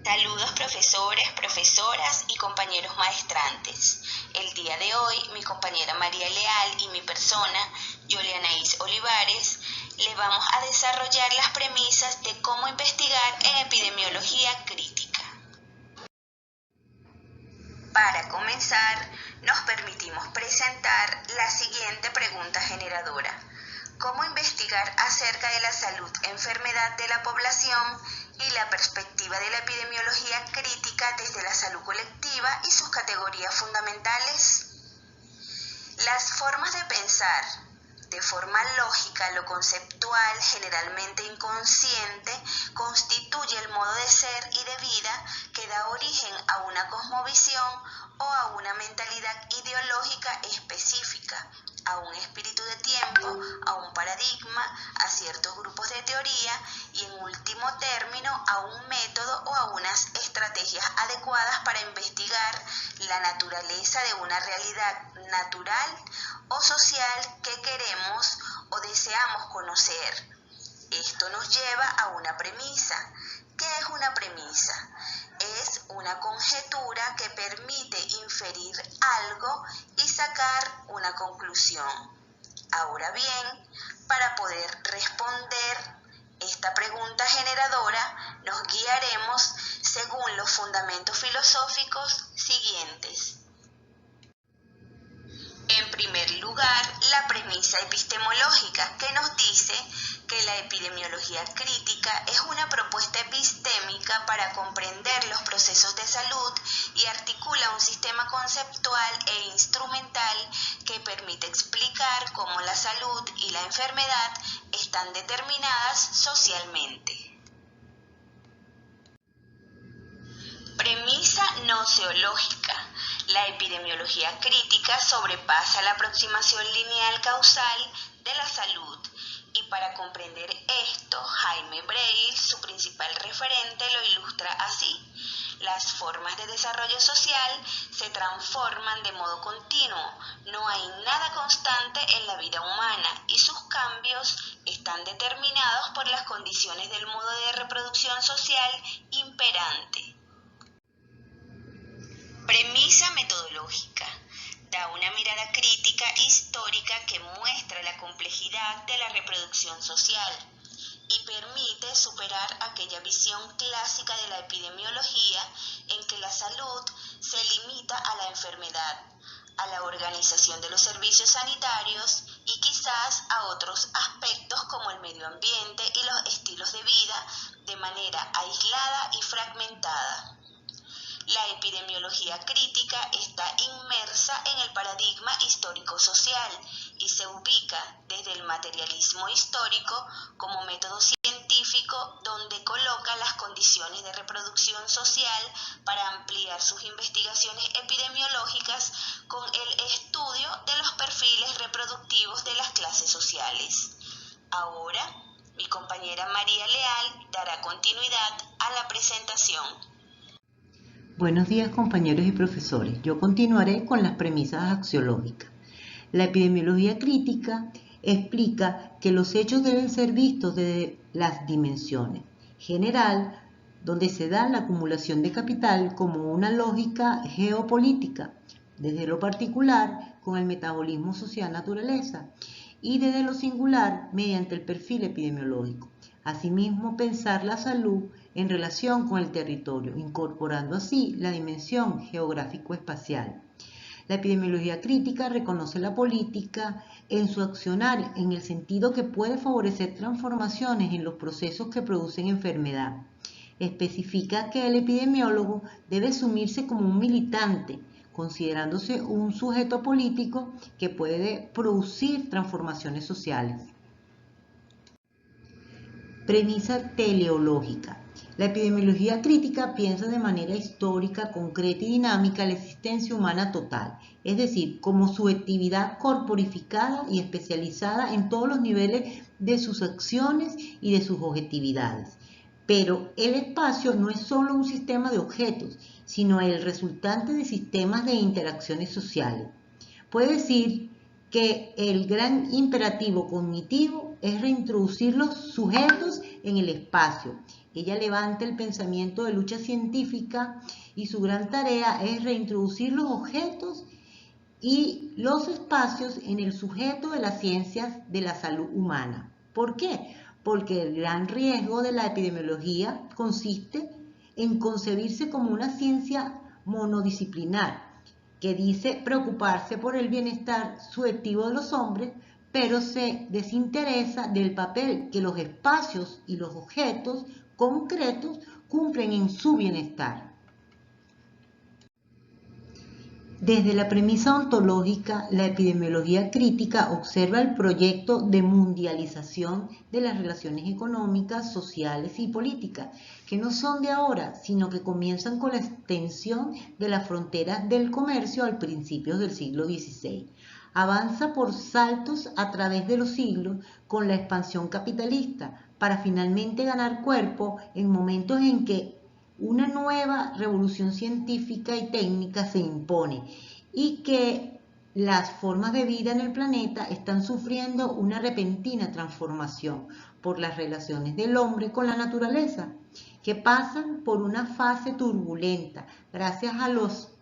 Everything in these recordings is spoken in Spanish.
Saludos profesores, profesoras y compañeros maestrantes. El día de hoy mi compañera María Leal y mi persona, Julianaís Olivares, le vamos a desarrollar las premisas de cómo investigar en epidemiología crítica. Para comenzar, nos permitimos presentar la siguiente pregunta generadora. ¿Cómo investigar acerca de la salud-enfermedad de la población y la perspectiva de la epidemiología crítica desde la salud colectiva y sus categorías fundamentales? Las formas de pensar de forma lógica lo conceptual, generalmente inconsciente, constituye el modo de ser y de vida que da origen a una cosmovisión o a una mentalidad ideológica específica, a un espíritu de tiempo, a un paradigma, a ciertos grupos de teoría y en último término a un método o a unas estrategias adecuadas para investigar la naturaleza de una realidad natural o social que queremos o deseamos conocer. Esto nos lleva a una premisa. ¿Qué es una premisa? Es una conjetura que permite inferir algo y sacar una conclusión. Ahora bien, para poder responder esta pregunta generadora, nos guiaremos según los fundamentos filosóficos siguientes. En primer lugar, la premisa epistemológica, que nos dice que la epidemiología crítica es una propuesta epistémica para comprender los procesos de salud y articula un sistema conceptual e instrumental que permite explicar cómo la salud y la enfermedad están determinadas socialmente. Premisa noceológica. La epidemiología crítica sobrepasa la aproximación lineal causal de la salud y para comprender esto, Jaime Breil, su principal referente, lo ilustra así. Las formas de desarrollo social se transforman de modo continuo, no hay nada constante en la vida humana y sus cambios están determinados por las condiciones del modo de reproducción social imperante. Premisa metodológica. Da una mirada crítica histórica que muestra la complejidad de la reproducción social y permite superar aquella visión clásica de la epidemiología en que la salud se limita a la enfermedad, a la organización de los servicios sanitarios y quizás a otros aspectos como el medio ambiente y los estilos de vida de manera aislada y fragmentada. La epidemiología crítica está inmersa en el paradigma histórico-social y se ubica desde el materialismo histórico como método científico donde coloca las condiciones de reproducción social para ampliar sus investigaciones epidemiológicas con el estudio de los perfiles reproductivos de las clases sociales. Ahora, mi compañera María Leal dará continuidad a la presentación. Buenos días compañeros y profesores. Yo continuaré con las premisas axiológicas. La epidemiología crítica explica que los hechos deben ser vistos desde las dimensiones general, donde se da la acumulación de capital como una lógica geopolítica, desde lo particular con el metabolismo social naturaleza y desde lo singular mediante el perfil epidemiológico. Asimismo, pensar la salud en relación con el territorio, incorporando así la dimensión geográfico-espacial. La epidemiología crítica reconoce la política en su accionar en el sentido que puede favorecer transformaciones en los procesos que producen enfermedad. Especifica que el epidemiólogo debe asumirse como un militante, considerándose un sujeto político que puede producir transformaciones sociales. Premisa teleológica. La epidemiología crítica piensa de manera histórica, concreta y dinámica la existencia humana total, es decir, como subjetividad corporificada y especializada en todos los niveles de sus acciones y de sus objetividades. Pero el espacio no es solo un sistema de objetos, sino el resultante de sistemas de interacciones sociales. Puede decir que el gran imperativo cognitivo es reintroducir los sujetos en el espacio Ella levanta el pensamiento de lucha científica y su gran tarea es reintroducir los objetos y los espacios en el sujeto de las ciencias de la salud humana. ¿Por qué? Porque el gran riesgo de la epidemiología consiste en concebirse como una ciencia monodisciplinar, que dice preocuparse por el bienestar subjetivo de los hombres, pero se desinteresa del papel que los espacios y los objetos concretos cumplen en su bienestar. Desde la premisa ontológica, la epidemiología crítica observa el proyecto de mundialización de las relaciones económicas, sociales y políticas, que no son de ahora, sino que comienzan con la extensión de las fronteras del comercio al principios del siglo XVI. Avanza por saltos a través de los siglos con la expansión capitalista, para finalmente ganar cuerpo en momentos en que una nueva revolución científica y técnica se impone y que las formas de vida en el planeta están sufriendo una repentina transformación por las relaciones del hombre con la naturaleza, que pasan por una fase turbulenta gracias a los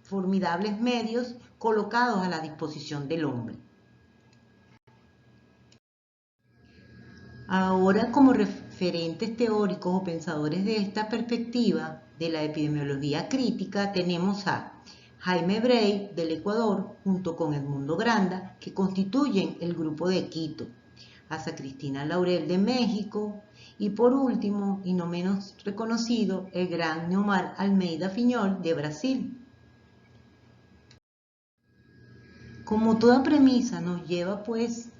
formidables medios colocados a la disposición del hombre. Ahora, como referentes teóricos o pensadores de esta perspectiva de la epidemiología crítica, tenemos a Jaime Bray del Ecuador, junto con Edmundo Granda, que constituyen el grupo de Quito, a Cristina Laurel de México, y por último, y no menos reconocido, el gran Neomar Almeida Fiñol de Brasil. Como toda premisa nos lleva pues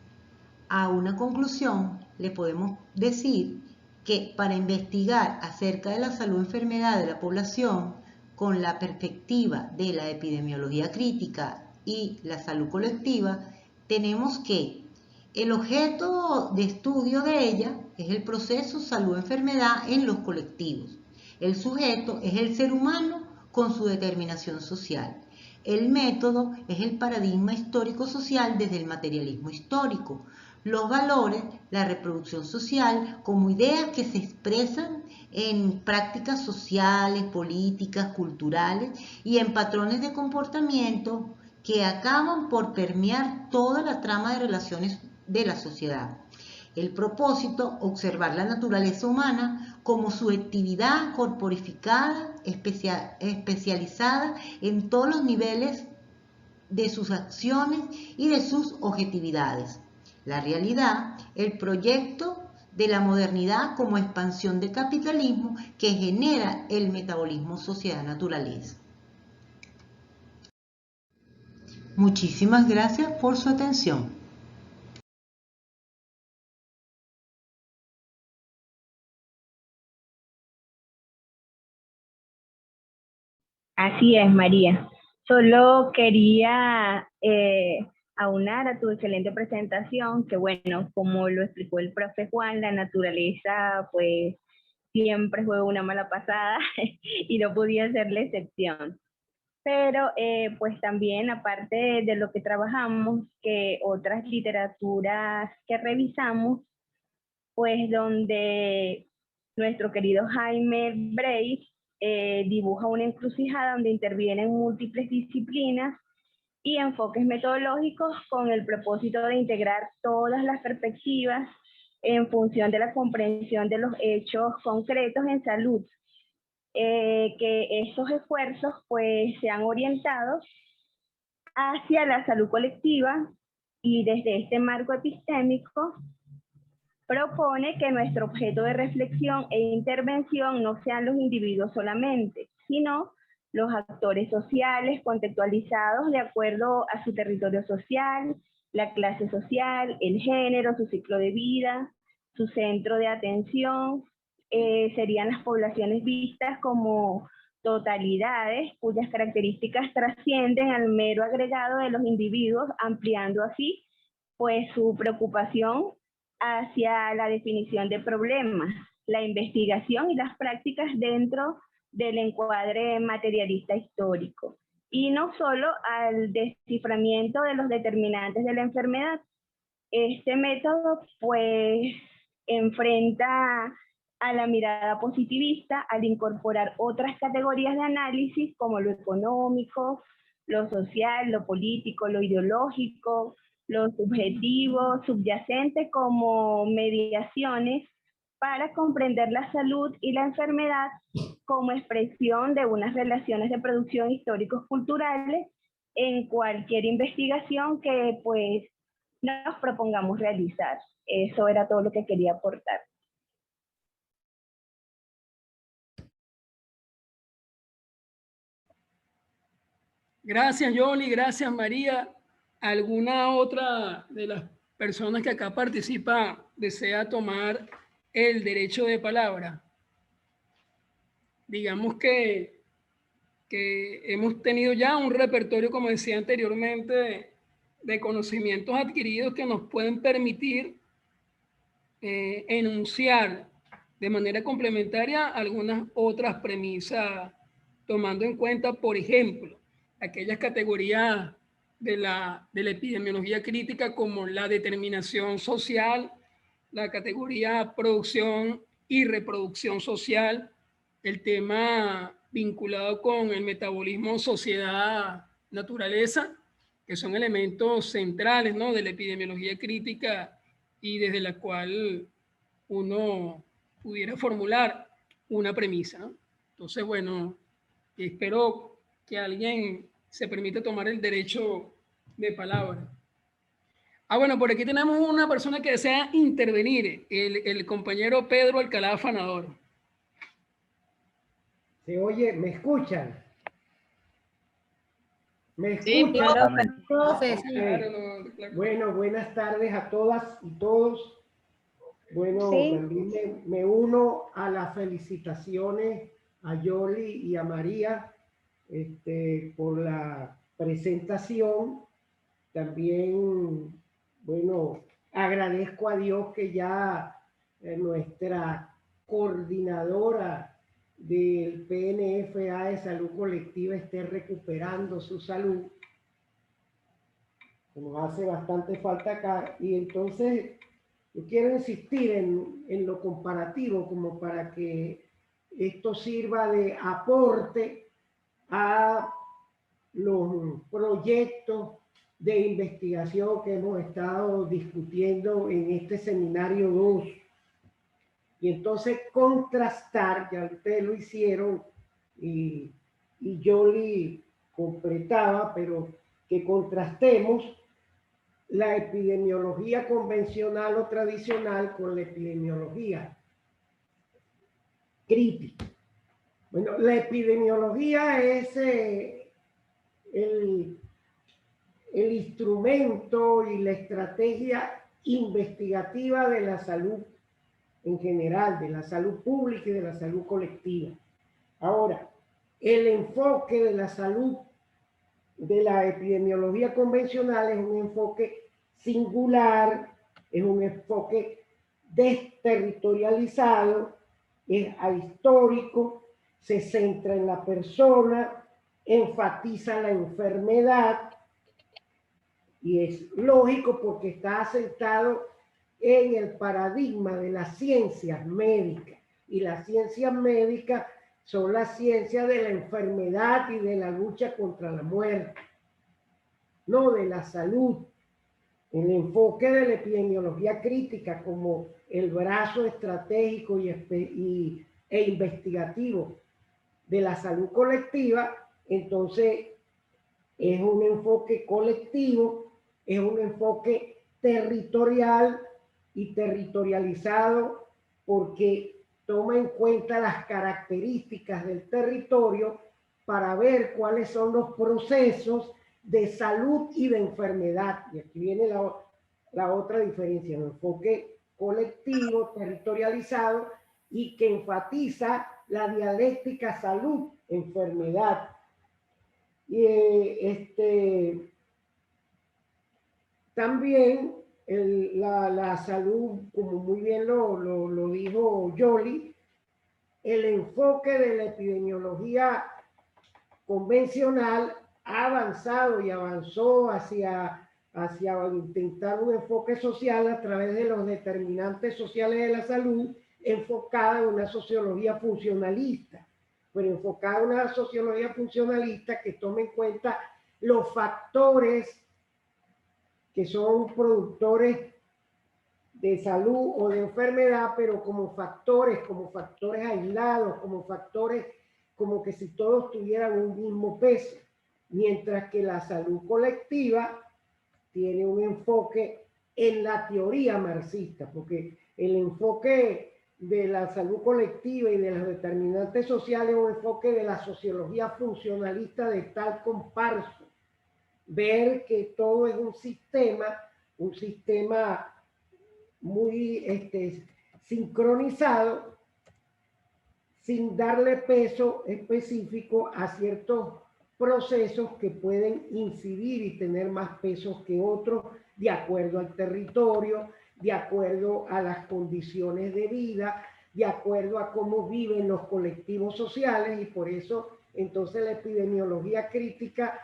a una conclusión, le podemos decir que para investigar acerca de la salud enfermedad de la población con la perspectiva de la epidemiología crítica y la salud colectiva, tenemos que el objeto de estudio de ella es el proceso salud-enfermedad en los colectivos. El sujeto es el ser humano con su determinación social. El método es el paradigma histórico-social desde el materialismo histórico. Los valores, la reproducción social, como ideas que se expresan en prácticas sociales, políticas, culturales y en patrones de comportamiento que acaban por permear toda la trama de relaciones de la sociedad. El propósito, observar la naturaleza humana como subjetividad corporificada, especializada en todos los niveles de sus acciones y de sus objetividades. La realidad, el proyecto de la modernidad como expansión del capitalismo que genera el metabolismo sociedad-naturaleza. Muchísimas gracias por su atención. Así es, María. Solo quería aunar a tu excelente presentación, que bueno, como lo explicó el profe Juan, la naturaleza pues siempre juega una mala pasada y no podía ser la excepción. Pero pues también aparte de lo que trabajamos, que otras literaturas que revisamos, pues donde nuestro querido Jaime Bray dibuja una encrucijada donde intervienen múltiples disciplinas y enfoques metodológicos con el propósito de integrar todas las perspectivas en función de la comprensión de los hechos concretos en salud. Que estos esfuerzos pues sean orientados hacia la salud colectiva y desde este marco epistémico propone que nuestro objeto de reflexión e intervención no sean los individuos solamente, sino los actores sociales contextualizados de acuerdo a su territorio social, la clase social, el género, su ciclo de vida, su centro de atención. Serían las poblaciones vistas como totalidades cuyas características trascienden al mero agregado de los individuos, ampliando así pues su preocupación hacia la definición de problemas, la investigación y las prácticas dentro del encuadre materialista histórico, y no solo al desciframiento de los determinantes de la enfermedad. Este método pues enfrenta a la mirada positivista al incorporar otras categorías de análisis como lo económico, lo social, lo político, lo ideológico, lo subjetivo, subyacente como mediaciones para comprender la salud y la enfermedad como expresión de unas relaciones de producción históricos culturales en cualquier investigación que pues nos propongamos realizar. Eso era todo lo que quería aportar. Gracias, Yoli, gracias, María. ¿Alguna otra de las personas que acá participa desea tomar el derecho de palabra? Digamos que hemos tenido ya un repertorio, como decía anteriormente, de conocimientos adquiridos que nos pueden permitir enunciar de manera complementaria algunas otras premisas, tomando en cuenta, por ejemplo, aquellas categorías de la epidemiología crítica como la determinación social, la categoría producción y reproducción social, el tema vinculado con el metabolismo sociedad-naturaleza, que son elementos centrales, ¿no?, de la epidemiología crítica y desde la cual uno pudiera formular una premisa, ¿no? Entonces, bueno, espero que alguien se permita tomar el derecho de palabra. Bueno, por aquí tenemos una persona que desea intervenir, el compañero Pedro Alcalá Afanador. Se oye, ¿me escuchan? ¿Me escuchan? Sí, profe. Okay. Bueno, buenas tardes a todas y todos. Bueno, Sí. también me uno a las felicitaciones a Yoli y a María por la presentación. También, bueno, agradezco a Dios que ya nuestra coordinadora del PNFA de salud colectiva esté recuperando su salud, que nos hace bastante falta acá. Y entonces yo quiero insistir en lo comparativo como para que esto sirva de aporte a los proyectos de investigación que hemos estado discutiendo en este seminario 2. Y entonces contrastar, ya ustedes lo hicieron y Yoli completaba, pero que contrastemos la epidemiología convencional o tradicional con la epidemiología crítica. Bueno, la epidemiología es el instrumento y la estrategia investigativa de la salud en general, de la salud pública y de la salud colectiva. Ahora, el enfoque de la salud de la epidemiología convencional es un enfoque singular, es un enfoque desterritorializado, es ahistórico, se centra en la persona, enfatiza la enfermedad y es lógico porque está asentado en el paradigma de las ciencias médicas, y las ciencias médicas son las ciencias de la enfermedad y de la lucha contra la muerte, no de la salud. El enfoque de la epidemiología crítica como el brazo estratégico e investigativo de la salud colectiva, entonces es un enfoque colectivo, es un enfoque territorial y territorializado porque toma en cuenta las características del territorio para ver cuáles son los procesos de salud y de enfermedad. Y aquí viene la otra diferencia, un enfoque colectivo, territorializado y que enfatiza la dialéctica salud-enfermedad. Y también la salud, como muy bien lo dijo Yoli, el enfoque de la epidemiología convencional ha avanzado y avanzó hacia intentar un enfoque social a través de los determinantes sociales de la salud enfocada en una sociología funcionalista, pero enfocada en una sociología funcionalista que tome en cuenta los factores que son productores de salud o de enfermedad, pero como factores aislados, como factores como que si todos tuvieran un mismo peso, mientras que la salud colectiva tiene un enfoque en la teoría marxista, porque el enfoque de la salud colectiva y de los determinantes sociales es un enfoque de la sociología funcionalista de tal comparso, ver que todo es un sistema muy sincronizado, sin darle peso específico a ciertos procesos que pueden incidir y tener más pesos que otros de acuerdo al territorio, de acuerdo a las condiciones de vida, de acuerdo a cómo viven los colectivos sociales, y por eso entonces la epidemiología crítica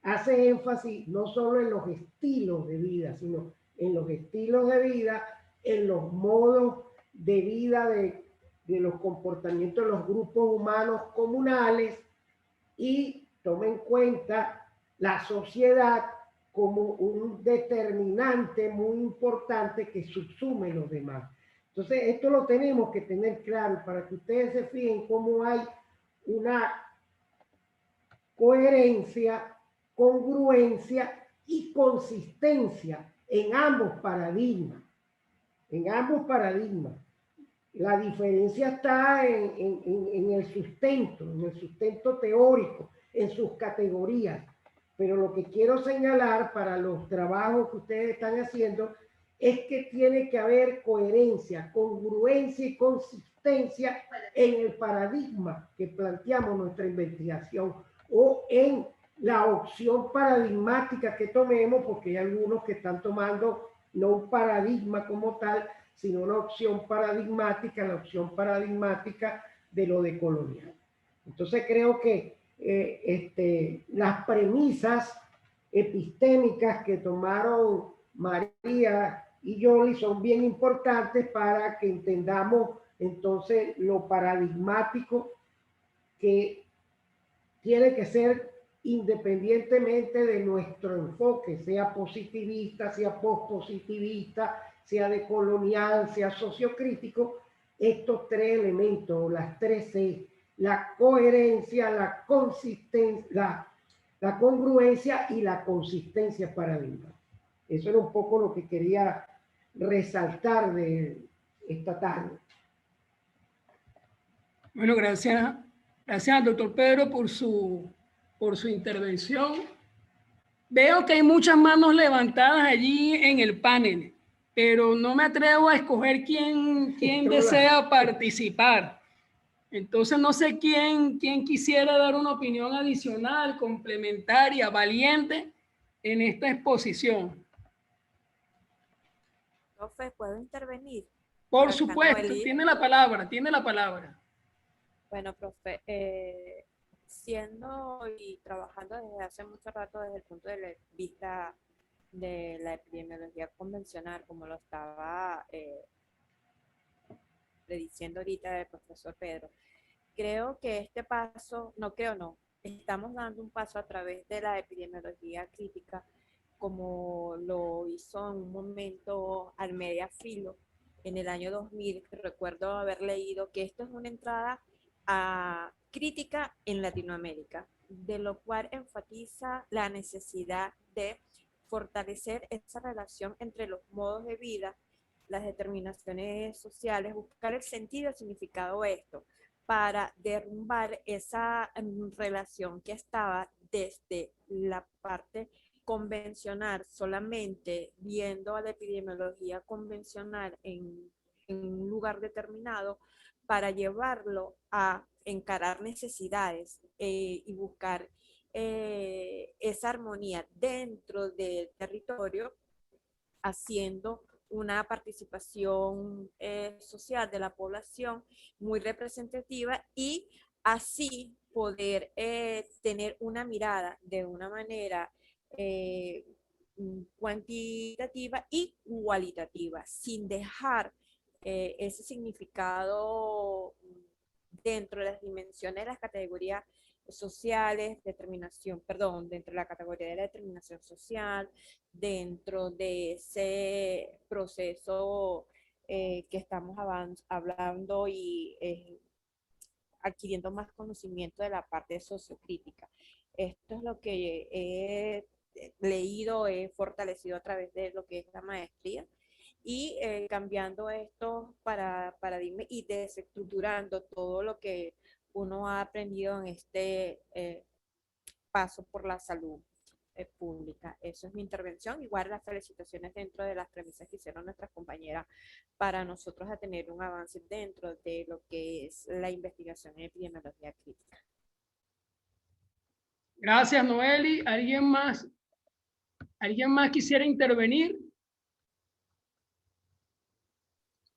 hace énfasis no solo en los estilos de vida, sino en los estilos de vida, en los modos de vida de los comportamientos de los grupos humanos comunales, y toma en cuenta la sociedad como un determinante muy importante que subsume los demás. Entonces, esto lo tenemos que tener claro para que ustedes se fijen cómo hay una coherencia, congruencia y consistencia en ambos paradigmas. En ambos paradigmas. La diferencia está en el sustento teórico, en sus categorías. Pero lo que quiero señalar para los trabajos que ustedes están haciendo es que tiene que haber coherencia, congruencia y consistencia en el paradigma que planteamos nuestra investigación o en la opción paradigmática que tomemos, porque hay algunos que están tomando no un paradigma como tal, sino una opción paradigmática, la opción paradigmática de lo decolonial. Entonces creo que las premisas epistémicas que tomaron María y Yoli son bien importantes para que entendamos entonces lo paradigmático que tiene que ser independientemente de nuestro enfoque, sea positivista, sea postpositivista, sea decolonial, sea sociocrítico, estos tres elementos, las tres C, la coherencia, la consistencia, la congruencia y la consistencia paradigmática. Eso era un poco lo que quería resaltar de esta tarde. Bueno, gracias al doctor Pedro por su intervención. Veo que hay muchas manos levantadas allí en el panel, pero no me atrevo a escoger quién desea participar. Entonces no sé quién quisiera dar una opinión adicional, complementaria, valiente en esta exposición. Profe, ¿puedo intervenir? Por supuesto, tiene la palabra. Bueno, profe, siendo y trabajando desde hace mucho rato desde el punto de vista de la epidemiología convencional, como lo estaba diciendo ahorita el profesor Pedro, creo que este paso, estamos dando un paso a través de la epidemiología crítica, como lo hizo en un momento Almeida Filo en el año 2000. Recuerdo haber leído que esto es una entrada a crítica en Latinoamérica, de lo cual enfatiza la necesidad de fortalecer esa relación entre los modos de vida, las determinaciones sociales, buscar el sentido, el significado de esto, para derrumbar esa relación que estaba desde la parte convencional, solamente viendo a la epidemiología convencional en un lugar determinado, para llevarlo a encarar necesidades y buscar esa armonía dentro del territorio, haciendo una participación social de la población muy representativa, y así poder tener una mirada de una manera cuantitativa y cualitativa, sin dejar ese significado dentro de las dimensiones de las categorías sociales, dentro de la categoría de la determinación social, dentro de ese proceso que estamos hablando y adquiriendo más conocimiento de la parte sociocrítica. Esto es lo que he leído, he fortalecido a través de lo que es la maestría y cambiando estos paradigmas y desestructurando todo lo que uno ha aprendido en este paso por la salud pública. Eso es mi intervención. Igual las felicitaciones dentro de las premisas que hicieron nuestras compañeras para nosotros a tener un avance dentro de lo que es la investigación en epidemiología crítica. Gracias, Noeli. ¿Alguien más quisiera intervenir?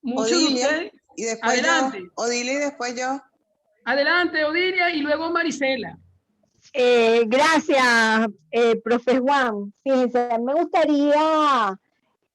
Muchos de Odilia, ustedes. y después Adelante. yo. Odilia y después yo. Adelante, Odilia, y luego Marisela. Gracias, profe Juan. Fíjense, me gustaría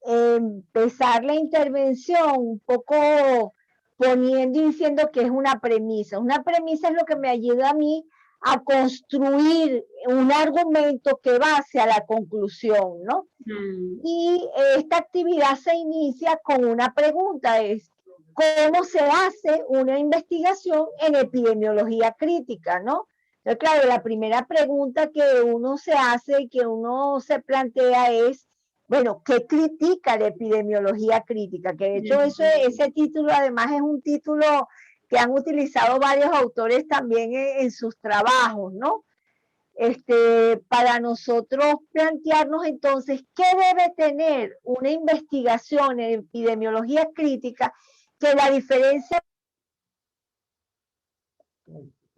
empezar la intervención un poco poniendo y diciendo que es una premisa. Una premisa es lo que me ayuda a mí a construir un argumento que va hacia la conclusión, ¿no? Y esta actividad se inicia con una pregunta, es ¿cómo se hace una investigación en epidemiología crítica, ¿no? Entonces, claro, la primera pregunta que uno se hace, que uno se plantea es, bueno, ¿qué critica la epidemiología crítica? Que de hecho ese título además es un título que han utilizado varios autores también en sus trabajos, ¿no? Para nosotros plantearnos entonces qué debe tener una investigación en epidemiología crítica, que la diferencia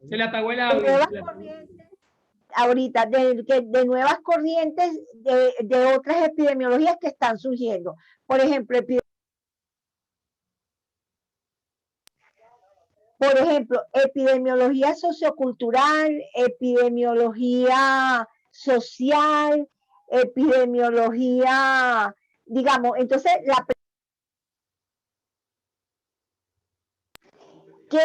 se le apagó el de audio. nuevas corrientes, ahorita, de nuevas corrientes de otras epidemiologías que están surgiendo. Por ejemplo, epidemiología sociocultural, epidemiología social, epidemiología, digamos, entonces ¿qué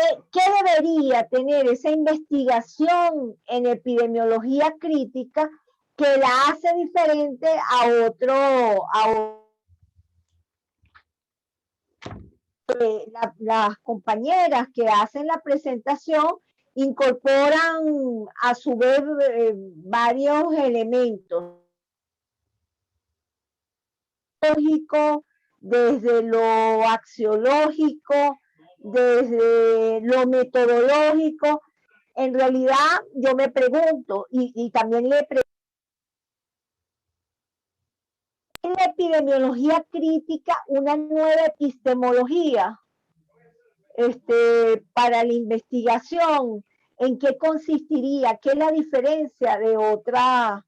debería tener esa investigación en epidemiología crítica que la hace diferente a las compañeras que hacen la presentación incorporan a su vez varios elementos desde lo axiológico, desde lo metodológico. En realidad yo me pregunto y también le pregunto, en la epidemiología crítica una nueva epistemología para la investigación, ¿en qué consistiría? ¿Qué es la diferencia de otra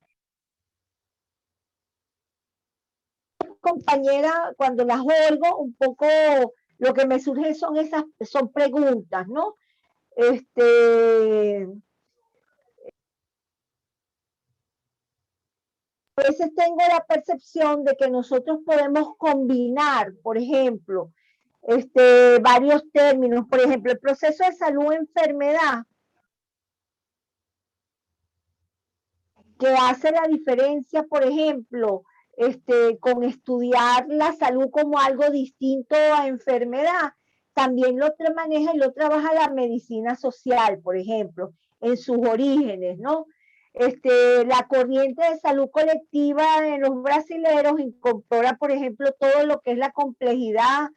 compañera? Cuando las oigo, un poco lo que me surge son preguntas, ¿no? A veces tengo la percepción de que nosotros podemos combinar, por ejemplo, varios términos, por ejemplo, el proceso de salud-enfermedad, que hace la diferencia, por ejemplo, con estudiar la salud como algo distinto a enfermedad. También lo maneja y lo trabaja la medicina social, por ejemplo, en sus orígenes, ¿no? La corriente de salud colectiva en los brasileros incorpora, por ejemplo, todo lo que es la complejidad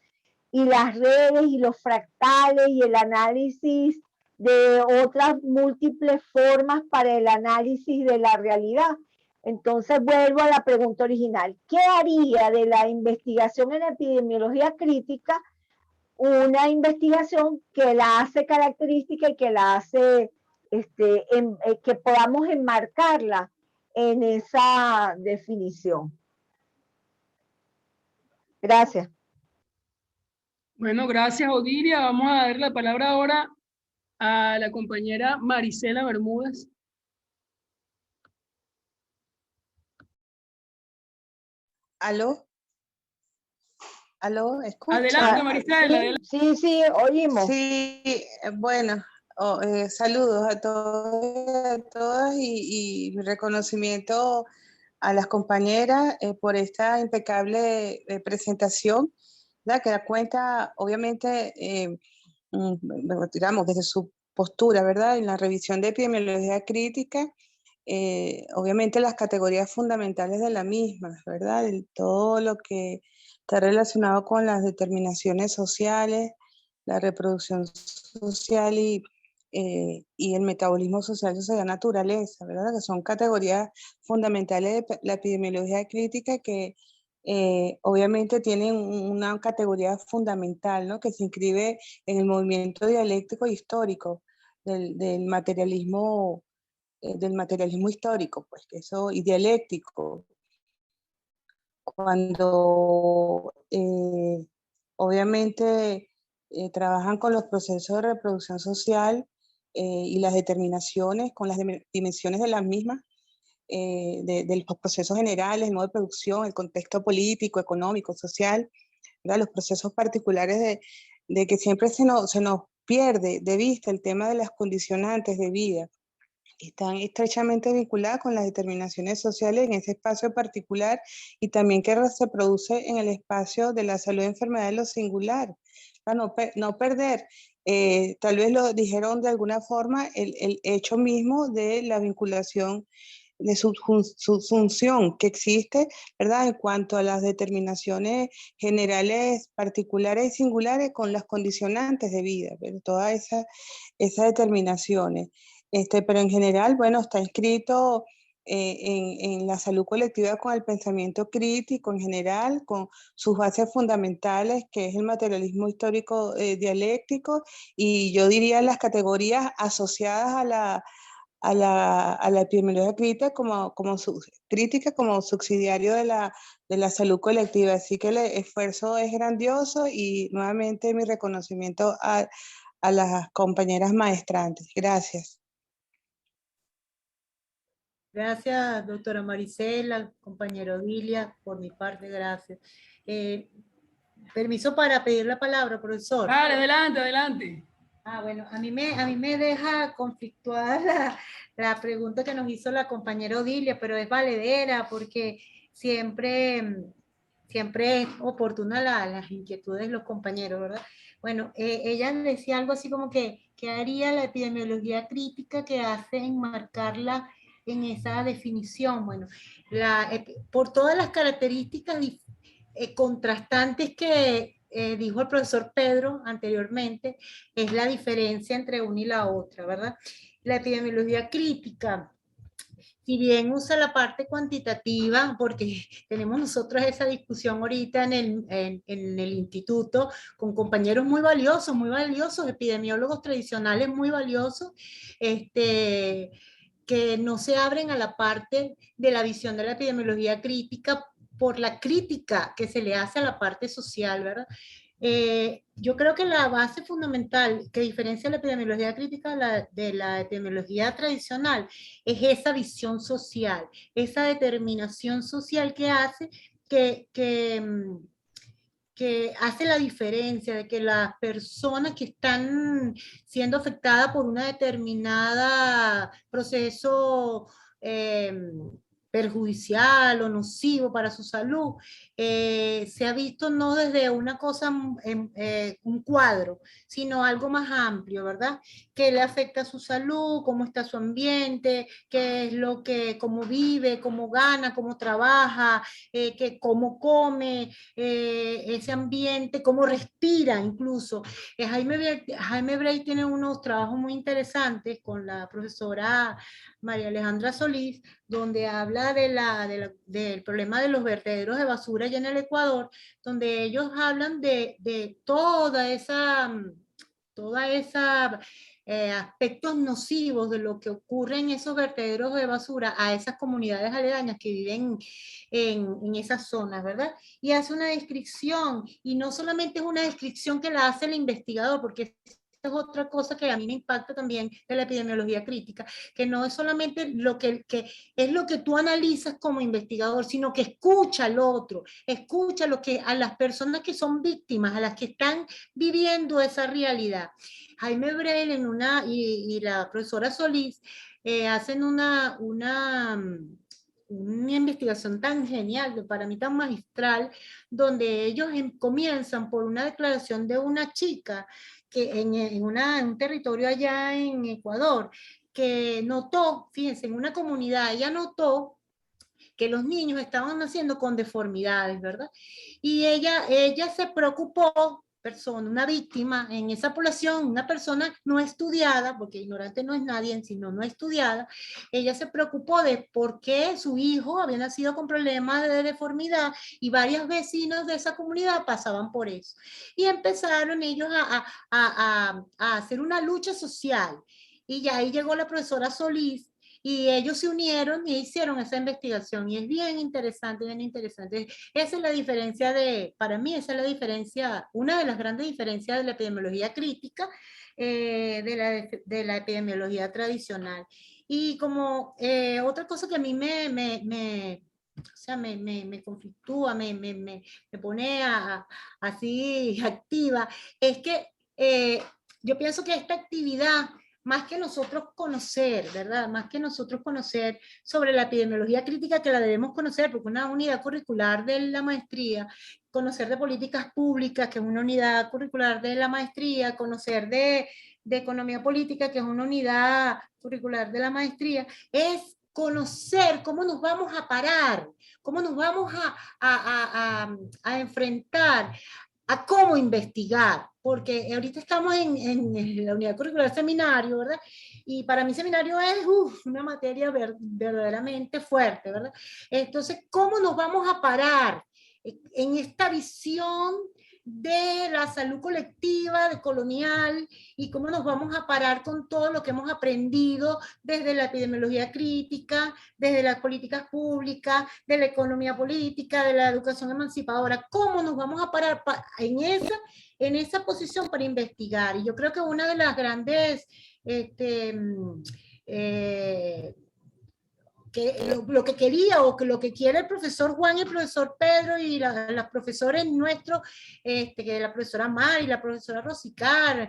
y las redes y los fractales y el análisis de otras múltiples formas para el análisis de la realidad. Entonces vuelvo a la pregunta original. ¿Qué haría de la investigación en epidemiología crítica una investigación que la hace característica y que la hace, que podamos enmarcarla en esa definición? Gracias. Bueno, gracias, Odilia. Vamos a dar la palabra ahora a la compañera Marisela Bermúdez. ¿Aló? ¿Aló? ¿Escucha? Adelante, Marisela. Adelante. Sí, sí, oímos. Sí, bueno, saludos a todos y a todas y mi reconocimiento a las compañeras por esta impecable presentación, ¿verdad? Que da cuenta, obviamente, digamos, desde su postura, ¿verdad? En la revisión de epidemiología crítica, obviamente las categorías fundamentales de la misma, ¿verdad? Todo lo que está relacionado con las determinaciones sociales, la reproducción social y el metabolismo social de la naturaleza, ¿verdad? Que son categorías fundamentales de la epidemiología crítica que obviamente tienen una categoría fundamental, ¿no? Que se inscribe en el movimiento dialéctico e histórico del materialismo histórico, pues, que eso, y dialéctico, cuando obviamente trabajan con los procesos de reproducción social y las determinaciones, con las dimensiones de las mismas, de los procesos generales, el modo de producción, el contexto político, económico, social, ¿verdad? Los procesos particulares de que siempre se nos pierde de vista el tema de las condicionantes de vida, que están estrechamente vinculadas con las determinaciones sociales en ese espacio particular y también que se produce en el espacio de la salud y enfermedad de lo singular. No perder, tal vez lo dijeron de alguna forma, el hecho mismo de la vinculación de su función que existe, ¿verdad? En cuanto a las determinaciones generales, particulares y singulares con las condicionantes de vida, pero todas esas determinaciones. Pero en general, bueno, está inscrito en la salud colectiva con el pensamiento crítico en general, con sus bases fundamentales, que es el materialismo histórico dialéctico, y yo diría las categorías asociadas a la epidemiología crítica como subsidiario de la salud colectiva. Así que el esfuerzo es grandioso y nuevamente mi reconocimiento a las compañeras maestrantes. Gracias. Gracias, doctora Marisela, compañero Dilia, por mi parte, gracias. Permiso para pedir la palabra, profesor. Dale, adelante, adelante. Bueno, a mí me deja conflictuada la pregunta que nos hizo la compañera Odilia, pero es valedera porque siempre es oportuna las inquietudes de los compañeros, ¿verdad? Bueno, ella decía algo así como que haría la epidemiología crítica que hace enmarcarla en esa definición. Bueno, por todas las características contrastantes que dijo el profesor Pedro anteriormente, es la diferencia entre una y la otra, ¿verdad? La epidemiología crítica, si bien usa la parte cuantitativa, porque tenemos nosotros esa discusión ahorita en el instituto con compañeros muy valiosos, epidemiólogos tradicionales muy valiosos, que no se abren a la parte de la visión de la epidemiología crítica por la crítica que se le hace a la parte social, ¿verdad? Yo creo que la base fundamental que diferencia la epidemiología crítica de la epidemiología tradicional es esa visión social, esa determinación social que hace que hace la diferencia de que las personas que están siendo afectadas por una determinada proceso perjudicial o nocivo para su salud, se ha visto no desde una cosa, un cuadro, sino algo más amplio, ¿verdad? Que le afecta a su salud, cómo está su ambiente, qué es lo que, cómo vive, cómo gana, cómo trabaja, cómo come, ese ambiente, cómo respira incluso. Jaime Bray tiene unos trabajos muy interesantes con la profesora María Alejandra Solís, donde habla del problema de los vertederos de basura allá en el Ecuador, donde ellos hablan de toda esa aspectos nocivos de lo que ocurre en esos vertederos de basura a esas comunidades aledañas que viven en esas zonas, ¿verdad? Y hace una descripción, y no solamente es una descripción que la hace el investigador, porque es otra cosa que a mí me impacta también de la epidemiología crítica, que no es solamente lo que es lo que tú analizas como investigador, sino que escucha al otro, escucha a las personas que son víctimas, a las que están viviendo esa realidad. Jaime Breil y la profesora Solís hacen una investigación tan genial, para mí tan magistral, donde ellos comienzan por una declaración de una chica que en un territorio allá en Ecuador, que notó, fíjense, en una comunidad, ella notó que los niños estaban naciendo con deformidades, ¿verdad? Y ella se preocupó, una víctima en esa población, una persona no estudiada, porque ignorante no es nadie, sino no estudiada, ella se preocupó de por qué su hijo había nacido con problemas de deformidad y varios vecinos de esa comunidad pasaban por eso. Y empezaron ellos a hacer una lucha social. Y ya ahí llegó la profesora Solís, y ellos se unieron y hicieron esa investigación, y es bien interesante, bien interesante. Esa es la diferencia para mí, esa es la diferencia, una de las grandes diferencias de la epidemiología crítica de la epidemiología tradicional. Y como otra cosa que a mí me conflictúa, me pone así activa, es que yo pienso que esta actividad, más que nosotros conocer, ¿verdad? Más que nosotros conocer sobre la epidemiología crítica, que la debemos conocer porque una unidad curricular de la maestría, conocer de políticas públicas, que es una unidad curricular de la maestría, conocer de economía política, que es una unidad curricular de la maestría, es conocer cómo nos vamos a parar, cómo nos vamos a enfrentar, a cómo investigar, porque ahorita estamos en la unidad curricular seminario, ¿verdad? Y para mí seminario es una materia verdaderamente fuerte, ¿verdad? Entonces, ¿cómo nos vamos a parar en esta visión de la salud colectiva, de colonial, y cómo nos vamos a parar con todo lo que hemos aprendido desde la epidemiología crítica, desde las políticas públicas, de la economía política, de la educación emancipadora? ¿Cómo nos vamos a parar en esa posición para investigar? Y yo creo que una de las grandes lo que quería o que lo que quiere el profesor Juan y el profesor Pedro y las profesores nuestros, que la profesora Mari, la profesora Rosicar,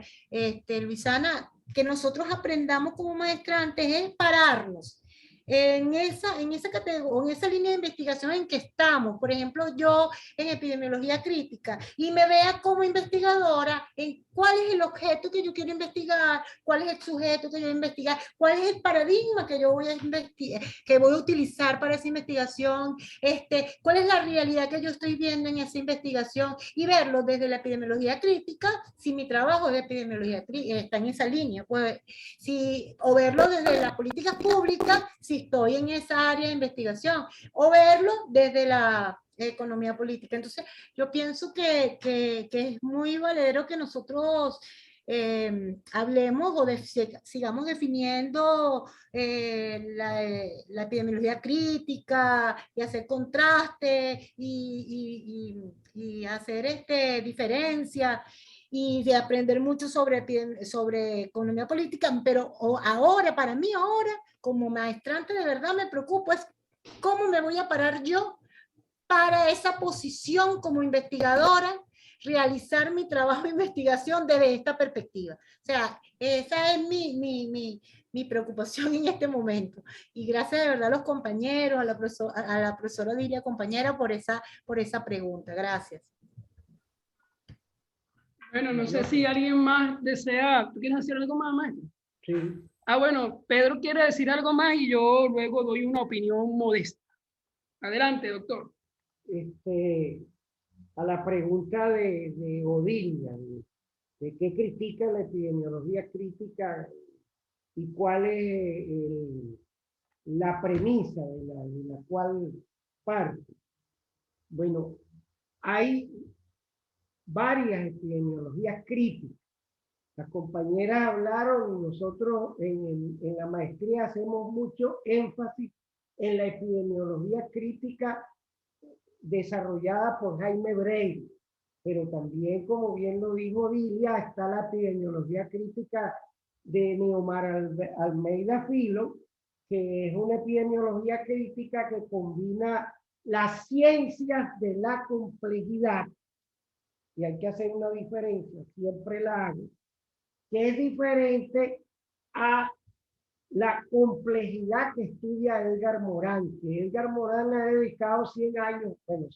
Luisana, que nosotros aprendamos como maestrantes es pararnos en esa categoría, en esa línea de investigación en que estamos. Por ejemplo, yo en epidemiología crítica, y me vea como investigadora en cuál es el objeto que yo quiero investigar, cuál es el sujeto que yo voy a investigar, cuál es el paradigma que yo voy a investigar, que voy a utilizar para esa investigación, cuál es la realidad que yo estoy viendo en esa investigación, y verlo desde la epidemiología crítica, si mi trabajo de epidemiología está en esa línea, pues, o verlo desde las políticas públicas, si estoy en esa área de investigación, o verlo desde la economía política. Entonces, yo pienso que es muy valedero que nosotros hablemos o sigamos definiendo la epidemiología crítica, y hacer contraste y hacer diferencia, y de aprender mucho sobre economía política. Pero ahora, para mí ahora, como maestrante, de verdad me preocupa es cómo me voy a parar yo para esa posición como investigadora, realizar mi trabajo de investigación desde esta perspectiva. O sea, esa es mi preocupación en este momento. Y gracias de verdad a los compañeros, a la profesora Dilia, compañera, por esa pregunta. Gracias. Bueno, no sé si alguien más desea. ¿Tú quieres decir algo más, maestro? Sí. Bueno, Pedro quiere decir algo más y yo luego doy una opinión modesta. Adelante, doctor. A la pregunta de Odilia, de qué critica la epidemiología crítica y cuál es la premisa de la cual parte. Bueno, hay varias epidemiologías críticas. Las compañeras hablaron y nosotros en la maestría hacemos mucho énfasis en la epidemiología crítica desarrollada por Jaime Breil. pero también, como bien lo dijo Dilia, está la epidemiología crítica de Neomar Almeida Filo, que es una epidemiología crítica que combina las ciencias de la complejidad, y hay que hacer una diferencia, siempre la hago, que es diferente a la complejidad que estudia Edgar Morán, que Edgar Morán ha dedicado 100 años, bueno,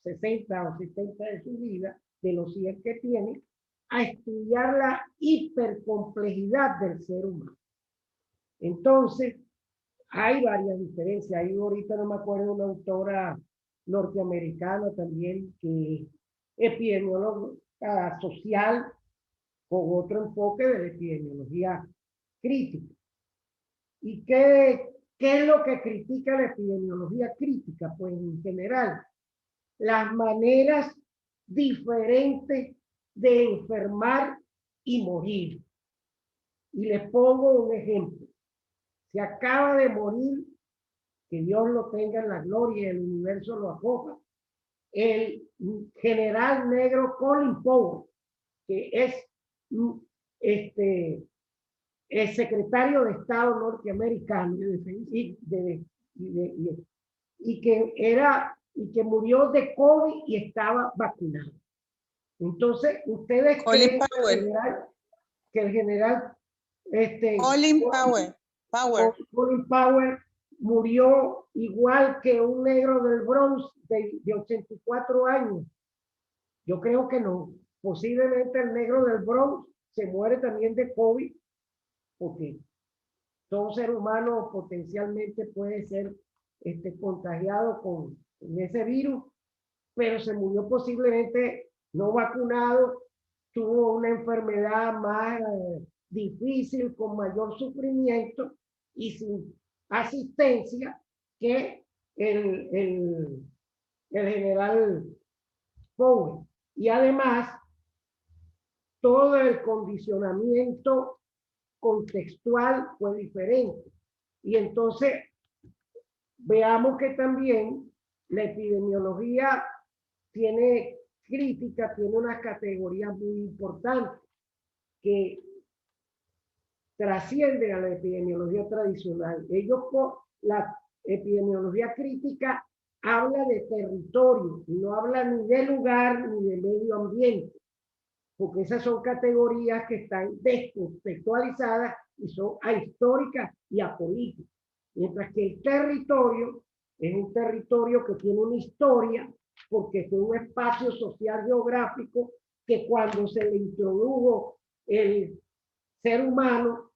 60 o 70 de su vida, de los 100 que tiene, a estudiar la hipercomplejidad del ser humano. Entonces, hay varias diferencias. Hay ahorita, no me acuerdo, una autora norteamericana también, que es epidemióloga social, con otro enfoque de la epidemiología crítica. ¿Y qué es lo que critica la epidemiología crítica? Pues en general, las maneras diferentes de enfermar y morir. Y les pongo un ejemplo. Se acaba de morir, que Dios lo tenga en la gloria y el universo lo acoja, el general negro Colin Powell, que es el secretario de Estado norteamericano y que murió de COVID y estaba vacunado. Entonces, ustedes creen que el general Colin Powell murió igual que un negro del Bronx de 84 años. Yo creo que no. Posiblemente el negro del Bronx se muere también de COVID, porque todo ser humano potencialmente puede ser contagiado con ese virus, pero se murió posiblemente no vacunado, tuvo una enfermedad más difícil, con mayor sufrimiento y sin asistencia que el general Powell. Y además, todo el condicionamiento contextual fue diferente. Y entonces, veamos que también la epidemiología tiene crítica, tiene unas categorías muy importantes que trascienden a la epidemiología tradicional. La epidemiología crítica habla de territorio, no habla ni de lugar ni de medio ambiente, porque esas son categorías que están descontextualizadas y son ahistóricas y apolíticas. Mientras que el territorio es un territorio que tiene una historia, porque fue un espacio social geográfico que cuando se le introdujo el ser humano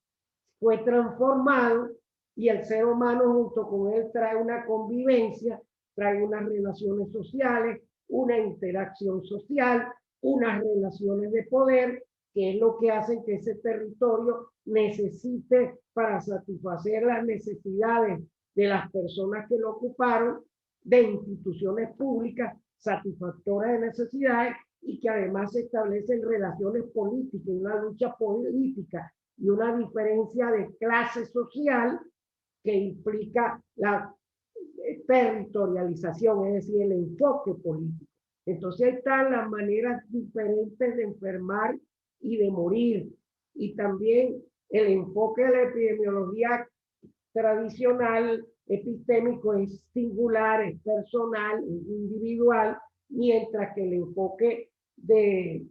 fue transformado, y el ser humano junto con él trae una convivencia, trae unas relaciones sociales, una interacción social, unas relaciones de poder, que es lo que hacen que ese territorio necesite, para satisfacer las necesidades de las personas que lo ocuparon, de instituciones públicas satisfactoras de necesidades, y que además se establecen relaciones políticas, una lucha política y una diferencia de clase social que implica la territorialización, es decir, el enfoque político. Entonces ahí están las maneras diferentes de enfermar y de morir. Y también el enfoque de la epidemiología tradicional epistémico es singular, es personal, es individual, mientras que el enfoque de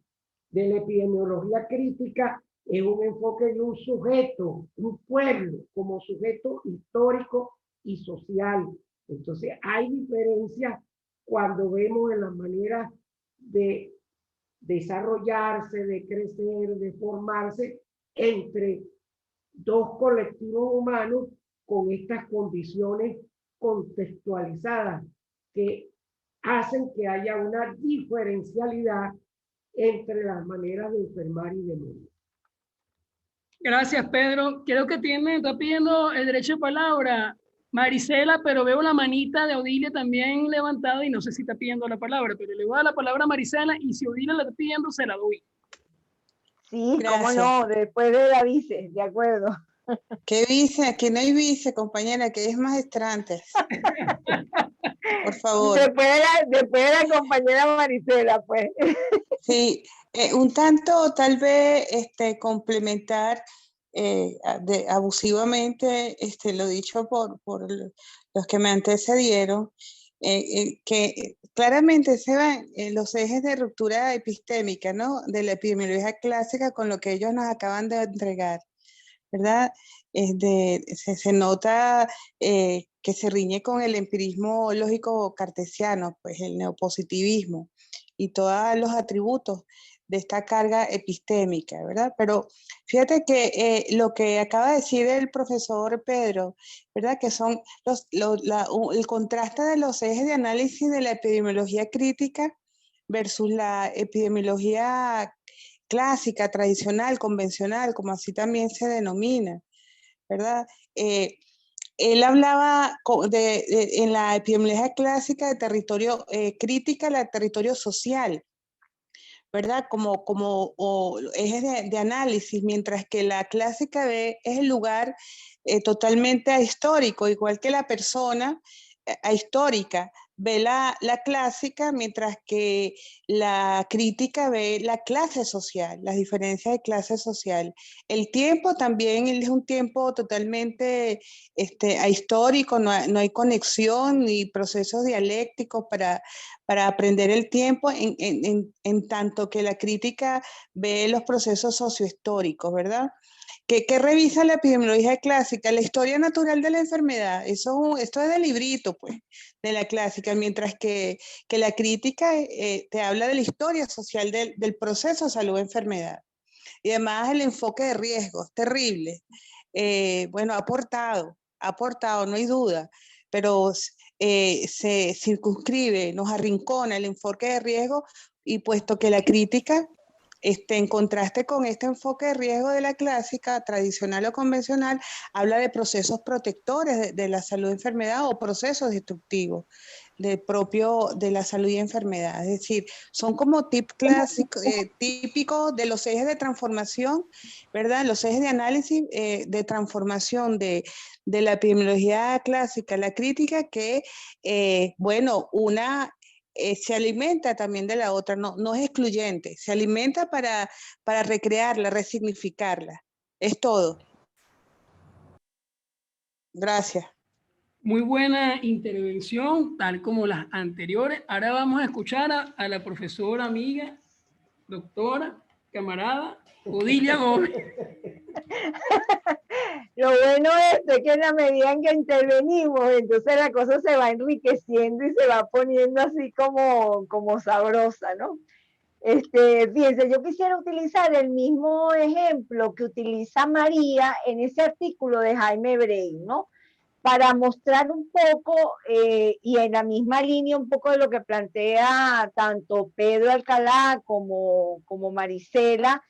la epidemiología crítica es un enfoque de un sujeto, un pueblo, como sujeto histórico y social. Entonces hay diferencias cuando vemos en las maneras de desarrollarse, de crecer, de formarse entre dos colectivos humanos con estas condiciones contextualizadas que hacen que haya una diferencialidad entre las maneras de enfermar y de morir. Gracias, Pedro. Creo que está pidiendo el derecho de palabra Marisela, pero veo la manita de Odilia también levantada y no sé si está pidiendo la palabra, pero le voy a dar la palabra a Marisela y si Odilia la está pidiendo, se la doy. Sí, Gracias. cómo no, después de la vice, de acuerdo. ¿Qué vice? Aquí no hay vice, compañera, que es magistrante. Por favor. Después de la compañera Marisela, pues. Sí, un tanto tal vez complementar abusivamente lo dicho por los que me antecedieron, que claramente se van los ejes de ruptura epistémica, ¿no? De la epidemiología clásica con lo que ellos nos acaban de entregar, ¿verdad? Se nota que se riñe con el empirismo lógico cartesiano, pues el neopositivismo y todos los atributos de esta carga epistémica, ¿verdad? Pero fíjate que lo que acaba de decir el profesor Pedro, ¿verdad? Que son el contraste de los ejes de análisis de la epidemiología crítica versus la epidemiología clásica, tradicional, convencional, como así también se denomina, ¿verdad? Él hablaba en la epidemiología clásica de territorio crítica, la territorio social, ¿verdad? Como ejes de análisis, mientras que la clásica es el lugar totalmente ahistórico, igual que la persona ahistórica ve la clásica, mientras que la crítica ve la clase social, las diferencias de clase social. El tiempo también es un tiempo totalmente ahistórico, no hay conexión ni procesos dialécticos para aprender el tiempo, en tanto que la crítica ve los procesos sociohistóricos, ¿verdad? ¿Qué revisa la epidemiología clásica? La historia natural de la enfermedad. Esto es del librito, pues, de la clásica, mientras que la crítica te habla de la historia social del proceso salud-enfermedad. Y además el enfoque de riesgos, terrible. Bueno, ha aportado, no hay duda, pero se circunscribe, nos arrincona el enfoque de riesgo, y puesto que la crítica en contraste con este enfoque de riesgo de la clásica, tradicional o convencional, habla de procesos protectores de la salud y enfermedad o procesos destructivos de la salud y enfermedad. Es decir, son como típicos de los ejes de transformación, ¿verdad? Los ejes de análisis de transformación de la epidemiología clásica, la crítica, que, bueno, una se alimenta también de la otra, no es excluyente, se alimenta para recrearla, resignificarla. Es todo. Gracias. Muy buena intervención, tal como las anteriores. Ahora vamos a escuchar a la profesora, amiga, doctora, camarada, Odilia Gómez. Lo bueno es que en la medida en que intervenimos, entonces la cosa se va enriqueciendo y se va poniendo así como sabrosa, ¿no? Fíjense, yo quisiera utilizar el mismo ejemplo que utiliza María en ese artículo de Jaime Brein, ¿no? Para mostrar un poco, y en la misma línea un poco de lo que plantea tanto Pedro Alcalá como Marisela,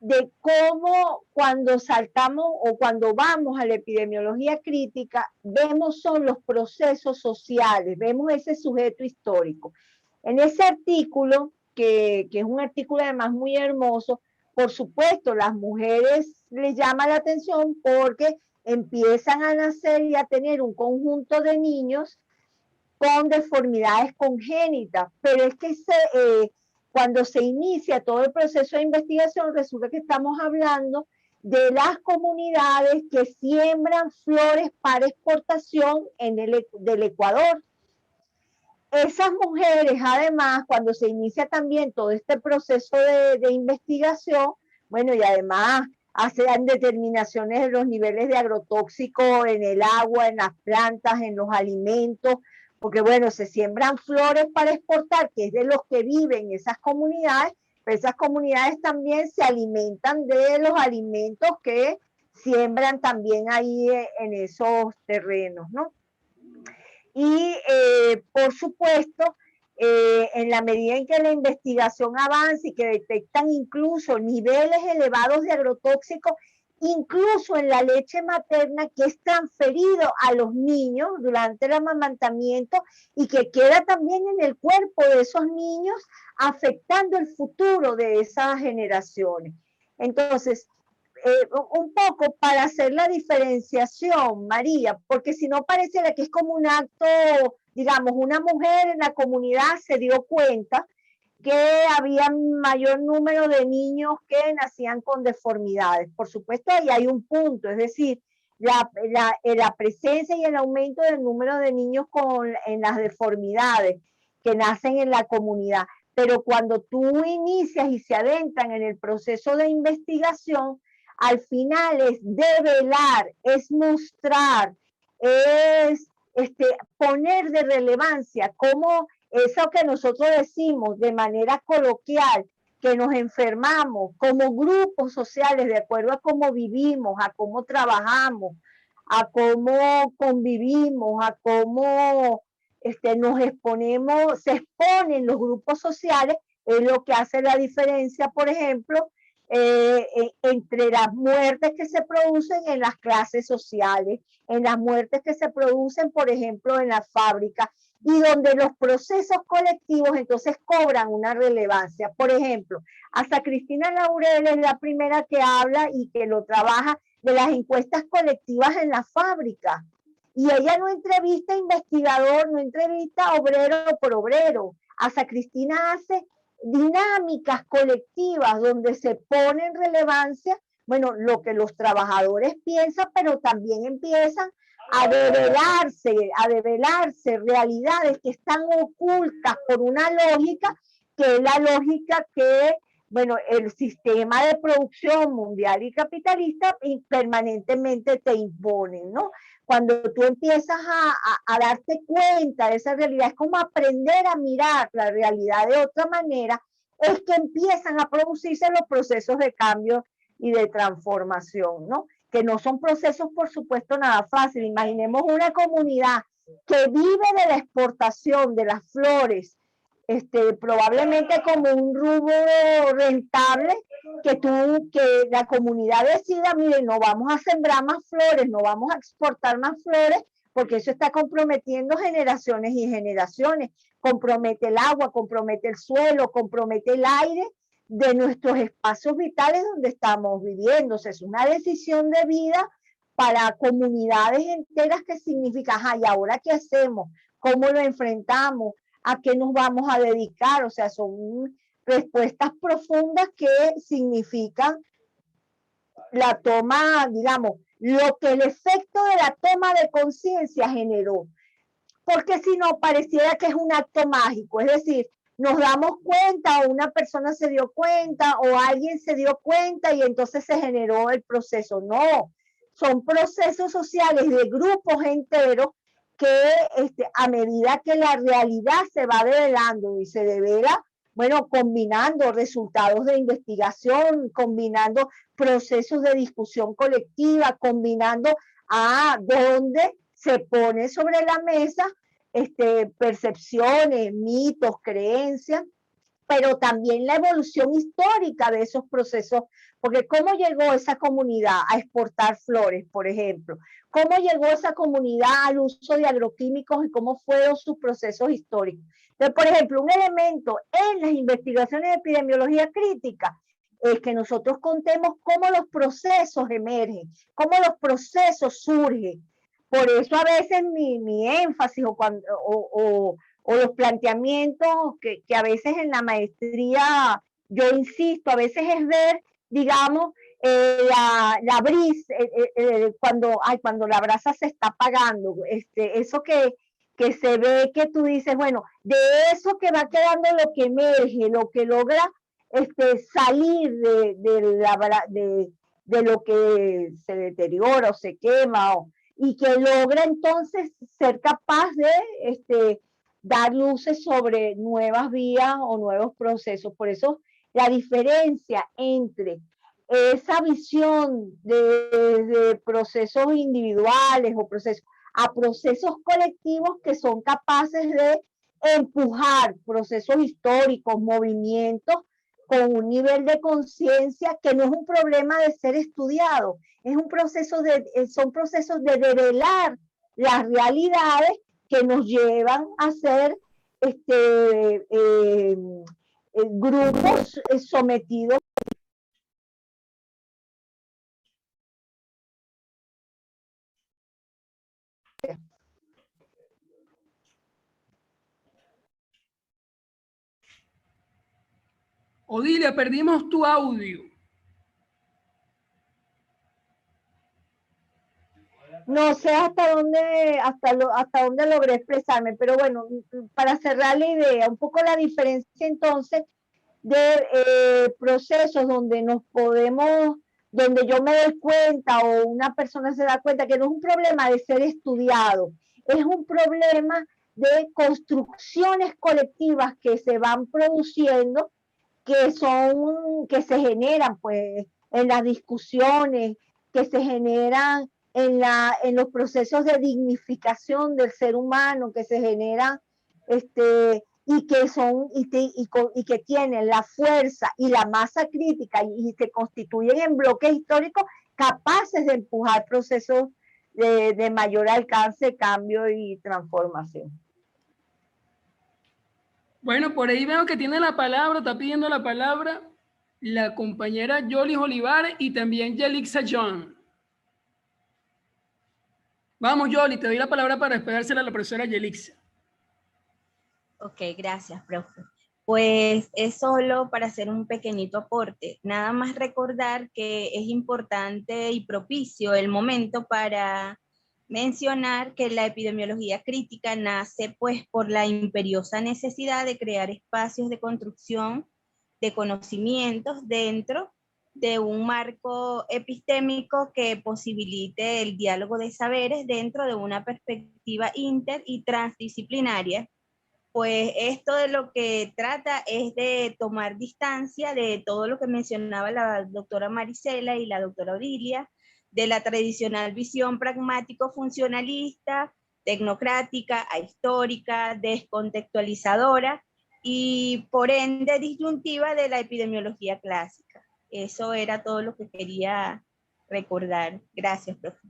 de cómo cuando saltamos o cuando vamos a la epidemiología crítica, vemos son los procesos sociales, vemos ese sujeto histórico. En ese artículo, que es un artículo además muy hermoso, por supuesto, las mujeres les llama la atención porque empiezan a nacer y a tener un conjunto de niños con deformidades congénitas, pero es que cuando se inicia todo el proceso de investigación, resulta que estamos hablando de las comunidades que siembran flores para exportación del Ecuador. Esas mujeres, además, cuando se inicia también todo este proceso de investigación, bueno, y además hacen determinaciones de los niveles de agrotóxico en el agua, en las plantas, en los alimentos, porque bueno, se siembran flores para exportar, que es de los que viven esas comunidades, pero esas comunidades también se alimentan de los alimentos que siembran también ahí en esos terrenos, ¿no? Y por supuesto, en la medida en que la investigación avanza y que detectan incluso niveles elevados de agrotóxicos, incluso en la leche materna, que es transferido a los niños durante el amamantamiento y que queda también en el cuerpo de esos niños, afectando el futuro de esas generaciones. Entonces, un poco para hacer la diferenciación, María, porque si no pareciera que es como un acto digamos, una mujer en la comunidad se dio cuenta que había mayor número de niños que nacían con deformidades. Por supuesto, ahí hay un punto, es decir, la presencia y el aumento del número de niños en las deformidades que nacen en la comunidad. Pero cuando tú inicias y se adentran en el proceso de investigación, al final es develar, es mostrar, es poner de relevancia cómo eso que nosotros decimos de manera coloquial, que nos enfermamos como grupos sociales de acuerdo a cómo vivimos, a cómo trabajamos, a cómo convivimos, a cómo nos exponemos, se exponen los grupos sociales, es lo que hace la diferencia, por ejemplo, entre las muertes que se producen en las clases sociales, en las muertes que se producen, por ejemplo, en las fábricas, y donde los procesos colectivos entonces cobran una relevancia. Por ejemplo, hasta Cristina Laurel es la primera que habla y que lo trabaja de las encuestas colectivas en la fábrica. Y ella no entrevista investigador, no entrevista obrero por obrero. Hasta Cristina hace dinámicas colectivas donde se pone en relevancia, bueno, lo que los trabajadores piensan, pero también empiezan a develarse realidades que están ocultas por una lógica, que es la lógica que, bueno, el sistema de producción mundial y capitalista permanentemente te impone, ¿no? Cuando tú empiezas a darte cuenta de esa realidad, es como aprender a mirar la realidad de otra manera, es que empiezan a producirse los procesos de cambio y de transformación, ¿no? Que no son procesos, por supuesto, nada fácil. Imaginemos una comunidad que vive de la exportación de las flores, probablemente como un rubro rentable, que la comunidad decida, mire, no vamos a sembrar más flores, no vamos a exportar más flores, porque eso está comprometiendo generaciones y generaciones, compromete el agua, compromete el suelo, compromete el aire de nuestros espacios vitales donde estamos viviendo. O sea, es una decisión de vida para comunidades enteras que significa, ajá, ¿y ahora qué hacemos? ¿Cómo lo enfrentamos? ¿A qué nos vamos a dedicar? O sea, son respuestas profundas que significan la toma, digamos, lo que el efecto de la toma de conciencia generó. Porque si no, pareciera que es un acto mágico, es decir, nos damos cuenta, o una persona se dio cuenta, o alguien se dio cuenta y entonces se generó el proceso. No, son procesos sociales de grupos enteros que a medida que la realidad se va develando y se devela, bueno, combinando resultados de investigación, combinando procesos de discusión colectiva, combinando a dónde se pone sobre la mesa percepciones, mitos, creencias, pero también la evolución histórica de esos procesos, porque cómo llegó esa comunidad a exportar flores, por ejemplo, cómo llegó esa comunidad al uso de agroquímicos y cómo fueron sus procesos históricos. Entonces, por ejemplo, un elemento en las investigaciones de epidemiología crítica es que nosotros contemos cómo los procesos emergen, cómo los procesos surgen. Por eso a veces mi énfasis o los planteamientos que a veces en la maestría yo insisto, a veces es ver, digamos, la brisa, cuando la brasa se está apagando, eso que se ve que tú dices, bueno, de eso que va quedando lo que emerge, lo que logra salir de lo que se deteriora o se quema, y que logra entonces ser capaz de dar luces sobre nuevas vías o nuevos procesos. Por eso la diferencia entre esa visión de procesos individuales o procesos a procesos colectivos que son capaces de empujar procesos históricos, movimientos con un nivel de conciencia que no es un problema de ser estudiado, es un proceso son procesos de develar las realidades que nos llevan a ser grupos sometidos. Odilia, perdimos tu audio. No sé hasta dónde logré expresarme, pero bueno, para cerrar la idea, un poco la diferencia entonces de procesos donde donde yo me doy cuenta o una persona se da cuenta que no es un problema de ser estudiado, es un problema de construcciones colectivas que se van produciendo, que se generan pues en las discusiones, que se generan en los procesos de dignificación del ser humano, que se generan y que tienen la fuerza y la masa crítica y se constituyen en bloques históricos capaces de empujar procesos de mayor alcance, cambio y transformación. Bueno, por ahí veo que tiene la palabra, está pidiendo la palabra la compañera Yolis Olivares y también Yelixa John. Vamos, Yoli, te doy la palabra para despedársela a la profesora Yelixa. Ok, gracias, profe. Pues es solo para hacer un pequeñito aporte. Nada más recordar que es importante y propicio el momento para mencionar que la epidemiología crítica nace pues por la imperiosa necesidad de crear espacios de construcción de conocimientos dentro de un marco epistémico que posibilite el diálogo de saberes dentro de una perspectiva inter y transdisciplinaria. Pues esto de lo que trata es de tomar distancia de todo lo que mencionaba la doctora Marisela y la doctora Odilia, de la tradicional visión pragmático-funcionalista, tecnocrática, ahistórica, descontextualizadora y por ende disyuntiva de la epidemiología clásica. Eso era todo lo que quería recordar. Gracias, profe.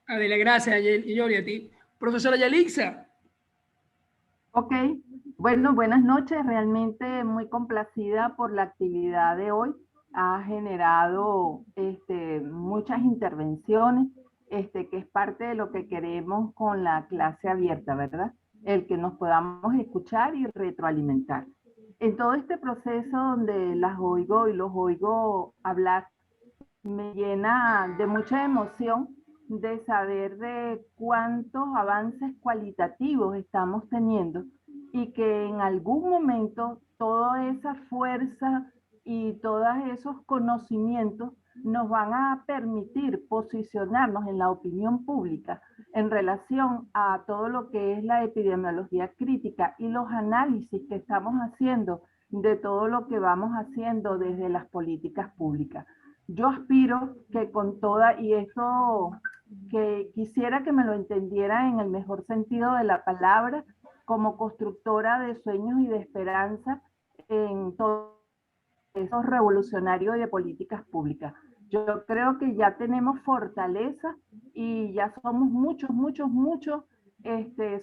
Adela, gracias, Yoli, a ti. Profesora Yelixa. Ok, bueno, buenas noches. Realmente muy complacida por la actividad de hoy. Ha generado muchas intervenciones, que es parte de lo que queremos con la clase abierta, ¿verdad? El que nos podamos escuchar y retroalimentar. En todo este proceso donde las oigo y los oigo hablar, me llena de mucha emoción de saber de cuántos avances cualitativos estamos teniendo y que en algún momento toda esa fuerza y todos esos conocimientos nos van a permitir posicionarnos en la opinión pública en relación a todo lo que es la epidemiología crítica y los análisis que estamos haciendo de todo lo que vamos haciendo desde las políticas públicas. Yo aspiro que con toda, y eso que quisiera que me lo entendiera en el mejor sentido de la palabra, como constructora de sueños y de esperanza en todo eso revolucionario de políticas públicas. Yo creo que ya tenemos fortaleza y ya somos muchos,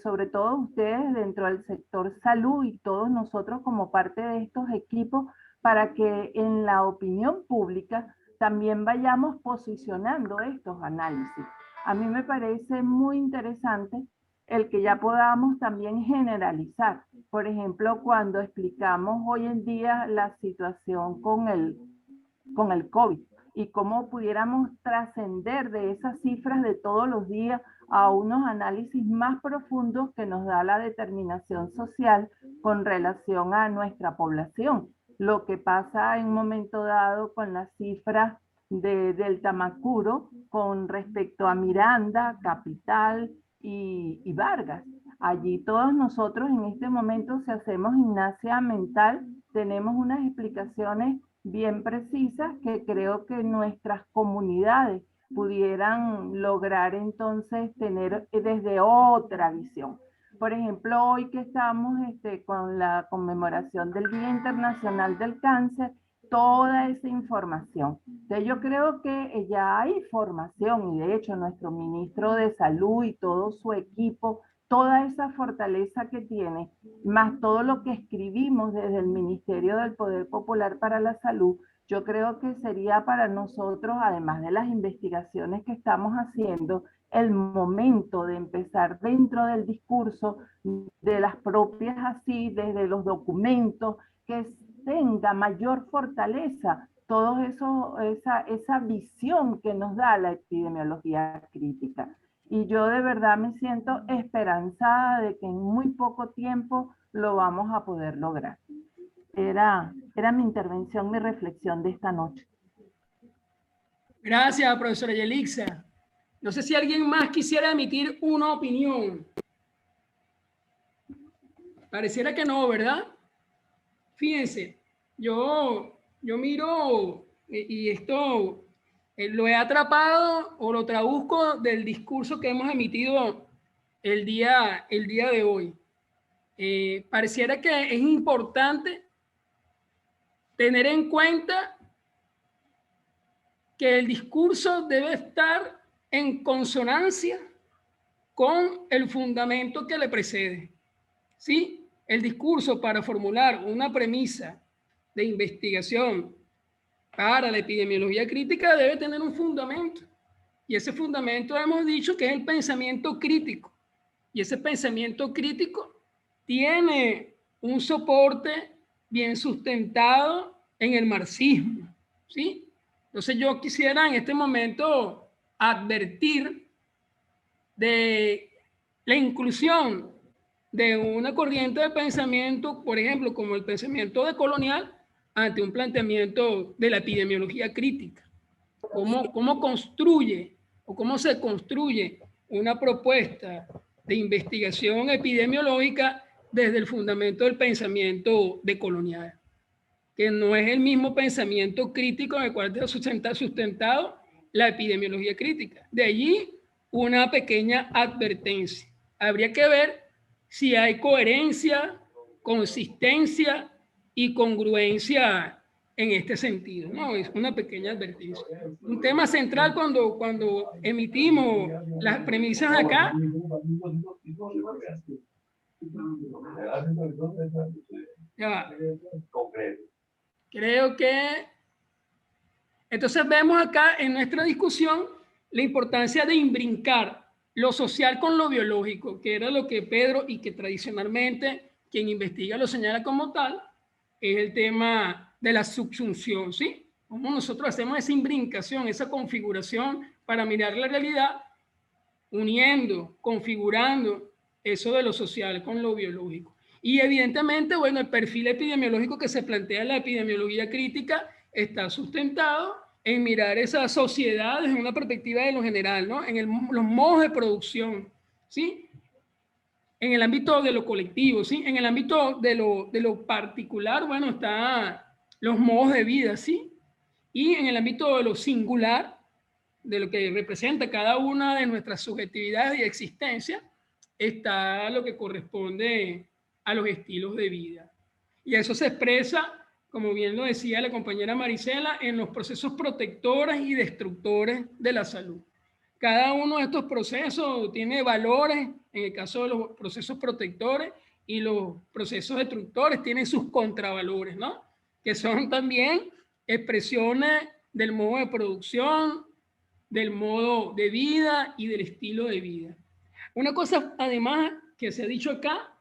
sobre todo ustedes dentro del sector salud y todos nosotros como parte de estos equipos, para que en la opinión pública también vayamos posicionando estos análisis. A mí me parece muy interesante el que ya podamos también generalizar. Por ejemplo, cuando explicamos hoy en día la situación con el COVID y cómo pudiéramos trascender de esas cifras de todos los días a unos análisis más profundos que nos da la determinación social con relación a nuestra población. Lo que pasa en un momento dado con las cifras del Tamacuro con respecto a Miranda, Capital y Vargas. Allí todos nosotros en este momento, si hacemos gimnasia mental, tenemos unas explicaciones bien precisas que creo que nuestras comunidades pudieran lograr entonces tener desde otra visión. Por ejemplo, hoy que estamos con la conmemoración del Día Internacional del Cáncer, toda esa información. Entonces yo creo que ya hay formación y de hecho nuestro ministro de Salud y todo su equipo, toda esa fortaleza que tiene, más todo lo que escribimos desde el Ministerio del Poder Popular para la Salud, yo creo que sería para nosotros, además de las investigaciones que estamos haciendo, el momento de empezar dentro del discurso de las propias así, desde los documentos, que tenga mayor fortaleza todo eso, esa visión que nos da la epidemiología crítica. Y yo de verdad me siento esperanzada de que en muy poco tiempo lo vamos a poder lograr. Era mi intervención, mi reflexión de esta noche. Gracias, profesora Yelixa. No sé si alguien más quisiera emitir una opinión. Pareciera que no, ¿verdad? Fíjense, yo miro y esto lo he atrapado o lo traduzco del discurso que hemos emitido el día de hoy. Pareciera que es importante tener en cuenta que el discurso debe estar en consonancia con el fundamento que le precede. ¿Sí? El discurso para formular una premisa de investigación para la epidemiología crítica debe tener un fundamento. Y ese fundamento hemos dicho que es el pensamiento crítico. Y ese pensamiento crítico tiene un soporte bien sustentado en el marxismo. ¿Sí? Entonces yo quisiera en este momento advertir de la inclusión de una corriente de pensamiento, por ejemplo, como el pensamiento decolonial, ante un planteamiento de la epidemiología crítica. ¿Cómo construye o cómo se construye una propuesta de investigación epidemiológica desde el fundamento del pensamiento decolonial? Que no es el mismo pensamiento crítico en el cual está sustentado la epidemiología crítica. De allí una pequeña advertencia. Habría que ver si hay coherencia, consistencia y congruencia en este sentido, ¿no? Es una pequeña advertencia. Un tema central cuando emitimos las premisas acá. Ya va. Creo que entonces vemos acá en nuestra discusión la importancia de imbrincar lo social con lo biológico, que era lo que Pedro y que tradicionalmente quien investiga lo señala como tal, es el tema de la subsunción, ¿sí? Cómo nosotros hacemos esa imbrincación, esa configuración para mirar la realidad, uniendo, configurando eso de lo social con lo biológico. Y evidentemente, bueno, el perfil epidemiológico que se plantea en la epidemiología crítica está sustentado en mirar esas sociedades en una perspectiva de lo general, ¿no? En los modos de producción, ¿sí? En el ámbito de lo colectivo, ¿sí? En el ámbito de lo particular, bueno, están los modos de vida, ¿sí? Y en el ámbito de lo singular, de lo que representa cada una de nuestras subjetividades y existencia, está lo que corresponde a los estilos de vida. Y eso se expresa, como bien lo decía la compañera Marisela, en los procesos protectores y destructores de la salud. Cada uno de estos procesos tiene valores, en el caso de los procesos protectores, y los procesos destructores tienen sus contravalores, ¿no? Que son también expresiones del modo de producción, del modo de vida y del estilo de vida. Una cosa, además, que se ha dicho acá,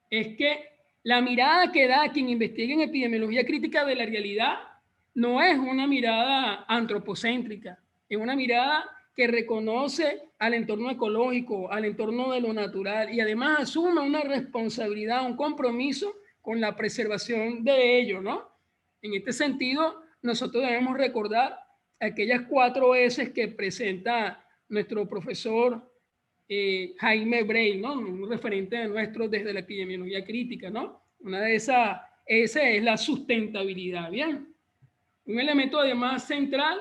es que la mirada que da quien investiga en epidemiología crítica de la realidad no es una mirada antropocéntrica, es una mirada que reconoce al entorno ecológico, al entorno de lo natural y además asume una responsabilidad, un compromiso con la preservación de ello, ¿no? En este sentido, nosotros debemos recordar aquellas 4 S que presenta nuestro profesor Jaime Breil, ¿no? Un referente nuestro desde la epidemiología crítica, ¿no? Una de esas S es la sustentabilidad, ¿bien? Un elemento además central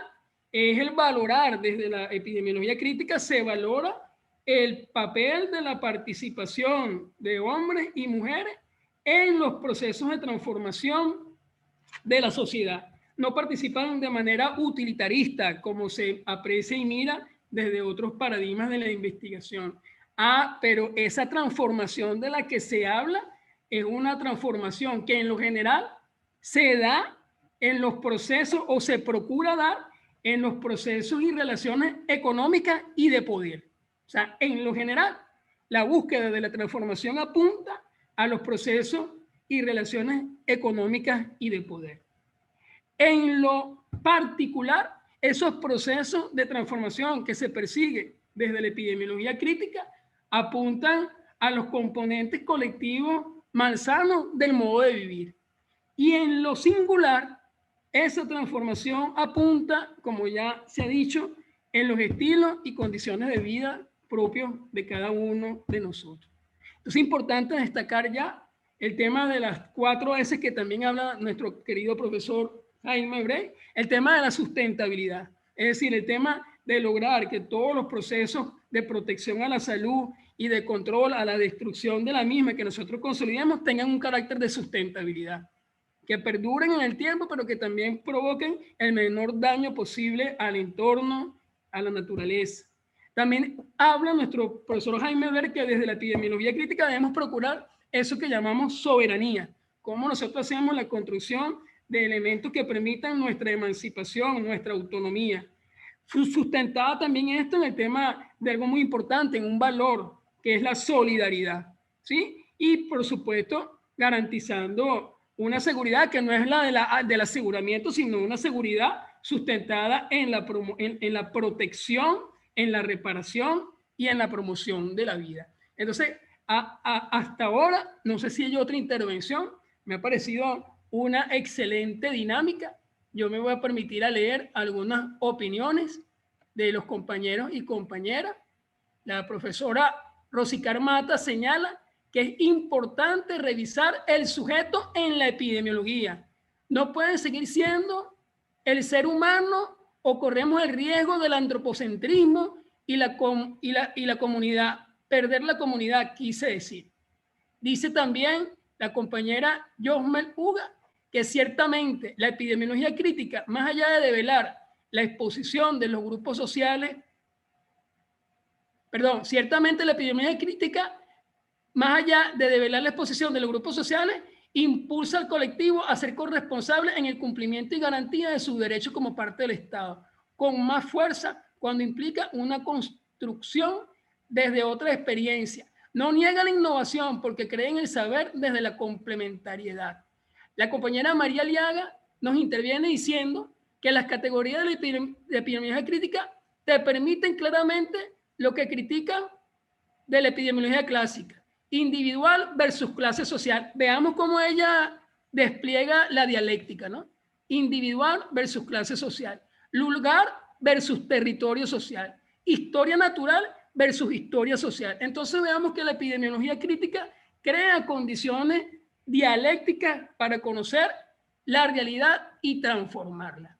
es el valorar, desde la epidemiología crítica se valora el papel de la participación de hombres y mujeres en los procesos de transformación de la sociedad. No participan de manera utilitarista, como se aprecia y mira desde otros paradigmas de la investigación. Pero esa transformación de la que se habla es una transformación que en lo general se da en los procesos o se procura dar en los procesos y relaciones económicas y de poder. O sea, en lo general, la búsqueda de la transformación apunta a los procesos y relaciones económicas y de poder. En lo particular, esos procesos de transformación que se persiguen desde la epidemiología crítica apuntan a los componentes colectivos malsanos del modo de vivir. Y en lo singular, esa transformación apunta, como ya se ha dicho, en los estilos y condiciones de vida propios de cada uno de nosotros. Entonces es importante destacar ya el tema de las 4 S que también habla nuestro querido profesor Jaime Brey, el tema de la sustentabilidad, es decir, el tema de lograr que todos los procesos de protección a la salud y de control a la destrucción de la misma que nosotros consolidemos tengan un carácter de sustentabilidad, que perduren en el tiempo, pero que también provoquen el menor daño posible al entorno, a la naturaleza. También habla nuestro profesor Jaime Ver que desde la epidemiología crítica debemos procurar eso que llamamos soberanía, cómo nosotros hacemos la construcción de elementos que permitan nuestra emancipación, nuestra autonomía. Sustentada también esto en el tema de algo muy importante, en un valor, que es la solidaridad, ¿sí? Y por supuesto, garantizando una seguridad que no es la del aseguramiento, sino una seguridad sustentada en la protección, en la reparación y en la promoción de la vida. Entonces, hasta ahora, no sé si hay otra intervención, me ha parecido una excelente dinámica. Yo me voy a permitir a leer algunas opiniones de los compañeros y compañeras. La profesora Rosicar Mata señala que es importante revisar el sujeto en la epidemiología. No puede seguir siendo el ser humano o corremos el riesgo del antropocentrismo y la comunidad, perder la comunidad, quise decir. Dice también la compañera Josmel Uga que ciertamente la epidemiología crítica, más allá de develar la exposición de los grupos sociales, ciertamente la epidemiología crítica, más allá de develar la exposición de los grupos sociales, impulsa al colectivo a ser corresponsable en el cumplimiento y garantía de sus derechos como parte del Estado, con más fuerza cuando implica una construcción desde otra experiencia. No niega la innovación porque cree en el saber desde la complementariedad. La compañera María Liaga nos interviene diciendo que las categorías de la epidemiología crítica te permiten claramente lo que critican de la epidemiología clásica, individual versus clase social. Veamos cómo ella despliega la dialéctica, ¿no? Individual versus clase social, lugar versus territorio social, historia natural versus historia social. Entonces veamos que la epidemiología crítica crea condiciones dialécticas para conocer la realidad y transformarla.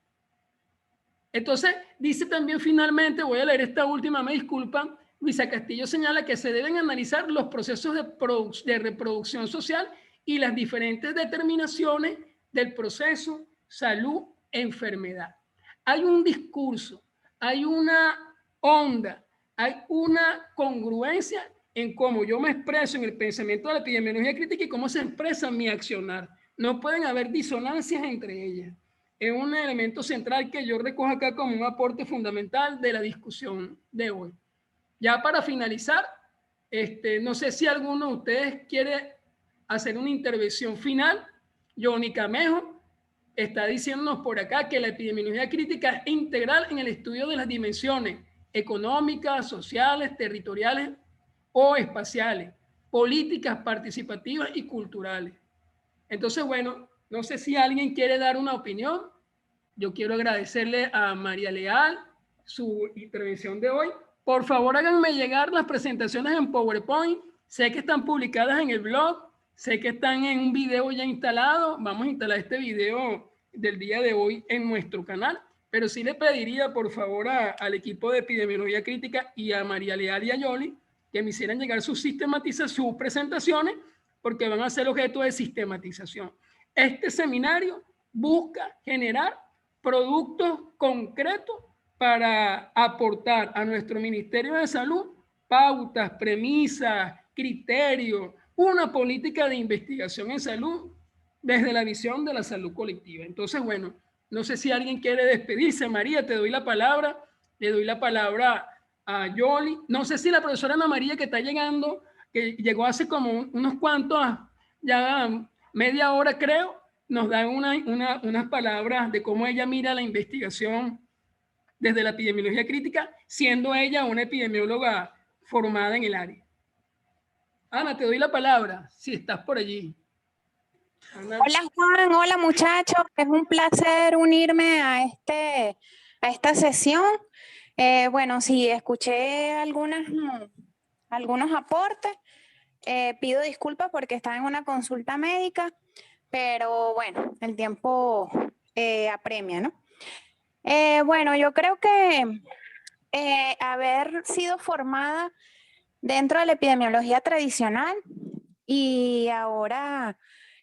Entonces dice también finalmente, voy a leer esta última, me disculpan, Luisa Castillo señala que se deben analizar los procesos de reproducción social y las diferentes determinaciones del proceso salud-enfermedad. Hay un discurso, hay una onda, hay una congruencia en cómo yo me expreso en el pensamiento de la epidemiología crítica y cómo se expresa mi accionar. No pueden haber disonancias entre ellas. Es un elemento central que yo recojo acá como un aporte fundamental de la discusión de hoy. Ya para finalizar, no sé si alguno de ustedes quiere hacer una intervención final. Johnny Camejo está diciéndonos por acá que la epidemiología crítica es integral en el estudio de las dimensiones económicas, sociales, territoriales o espaciales, políticas participativas y culturales. Entonces, bueno, no sé si alguien quiere dar una opinión. Yo quiero agradecerle a María Leal su intervención de hoy. Por favor, háganme llegar las presentaciones en PowerPoint. Sé que están publicadas en el blog, sé que están en un video ya instalado. Vamos a instalar este video del día de hoy en nuestro canal, pero sí le pediría, por favor, al equipo de epidemiología crítica y a María Leal y a Yoli que me hicieran llegar sus presentaciones, porque van a ser objeto de sistematización. Este seminario busca generar productos concretos para aportar a nuestro Ministerio de Salud pautas, premisas, criterios, una política de investigación en salud desde la visión de la salud colectiva. Entonces, bueno, no sé si alguien quiere despedirse. María, te doy la palabra. Le doy la palabra a Yoli. No sé si la profesora Ana María, que está llegando, que llegó hace como unos cuantos ya media hora, creo, nos dan unas palabras de cómo ella mira la investigación desde la epidemiología crítica, siendo ella una epidemióloga formada en el área. Ana, te doy la palabra, si estás por allí. Ana. Hola Juan, hola muchachos, es un placer unirme a esta sesión. Bueno, sí, escuché algunos aportes, pido disculpas porque estaba en una consulta médica, pero bueno, el tiempo apremia, ¿no? Bueno, yo creo que haber sido formada dentro de la epidemiología tradicional y ahora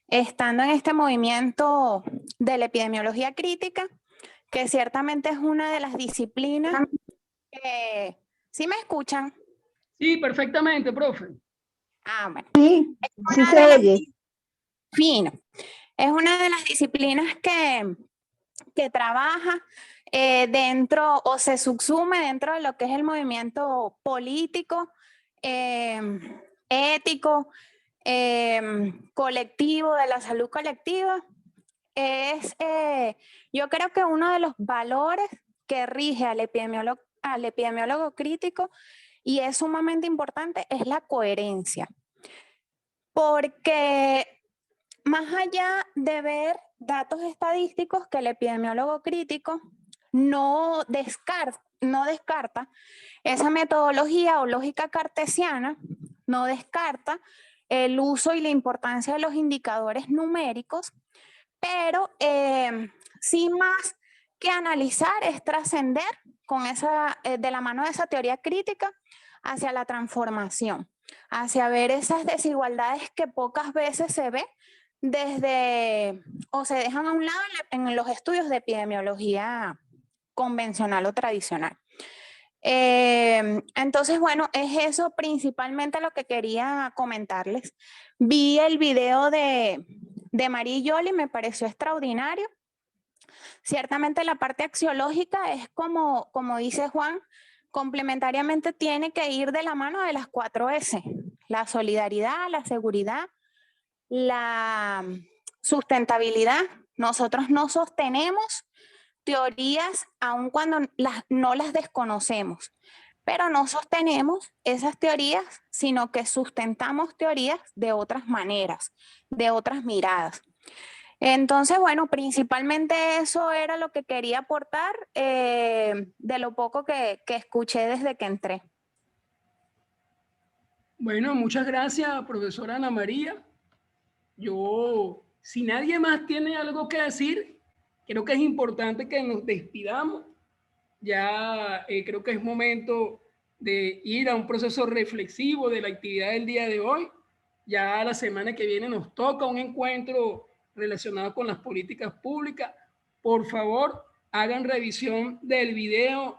estando en este movimiento de la epidemiología crítica, que ciertamente es una de las disciplinas que... ¿Sí me escuchan? Sí, perfectamente, profe. Ah, bueno. Sí, sí se oye. Fino. Es una de las disciplinas que trabaja dentro o se subsume dentro de lo que es el movimiento político, ético, colectivo, de la salud colectiva. Yo creo que uno de los valores que rige al epidemiólogo crítico, y es sumamente importante, es la coherencia. Porque más allá de ver datos estadísticos que el epidemiólogo crítico no descarta esa metodología o lógica cartesiana, no descarta el uso y la importancia de los indicadores numéricos, pero sin más que analizar es trascender con de la mano de esa teoría crítica hacia la transformación, hacia ver esas desigualdades que pocas veces se ve o se dejan a un lado en los estudios de epidemiología convencional o tradicional. Entonces, bueno, es eso principalmente lo que quería comentarles. Vi el video de María y Yoli, me pareció extraordinario. Ciertamente la parte axiológica es como dice Juan, complementariamente tiene que ir de la mano de las 4 S, la solidaridad, la seguridad, la sustentabilidad. Nosotros no sostenemos teorías aun cuando no las desconocemos, pero no sostenemos esas teorías, sino que sustentamos teorías de otras maneras, de otras miradas. Entonces, bueno, principalmente eso era lo que quería aportar de lo poco que escuché desde que entré. Bueno, muchas gracias, profesora Ana María. Si nadie más tiene algo que decir, creo que es importante que nos despidamos. Ya creo que es momento de ir a un proceso reflexivo de la actividad del día de hoy. Ya la semana que viene nos toca un encuentro relacionado con las políticas públicas. Por favor, hagan revisión del video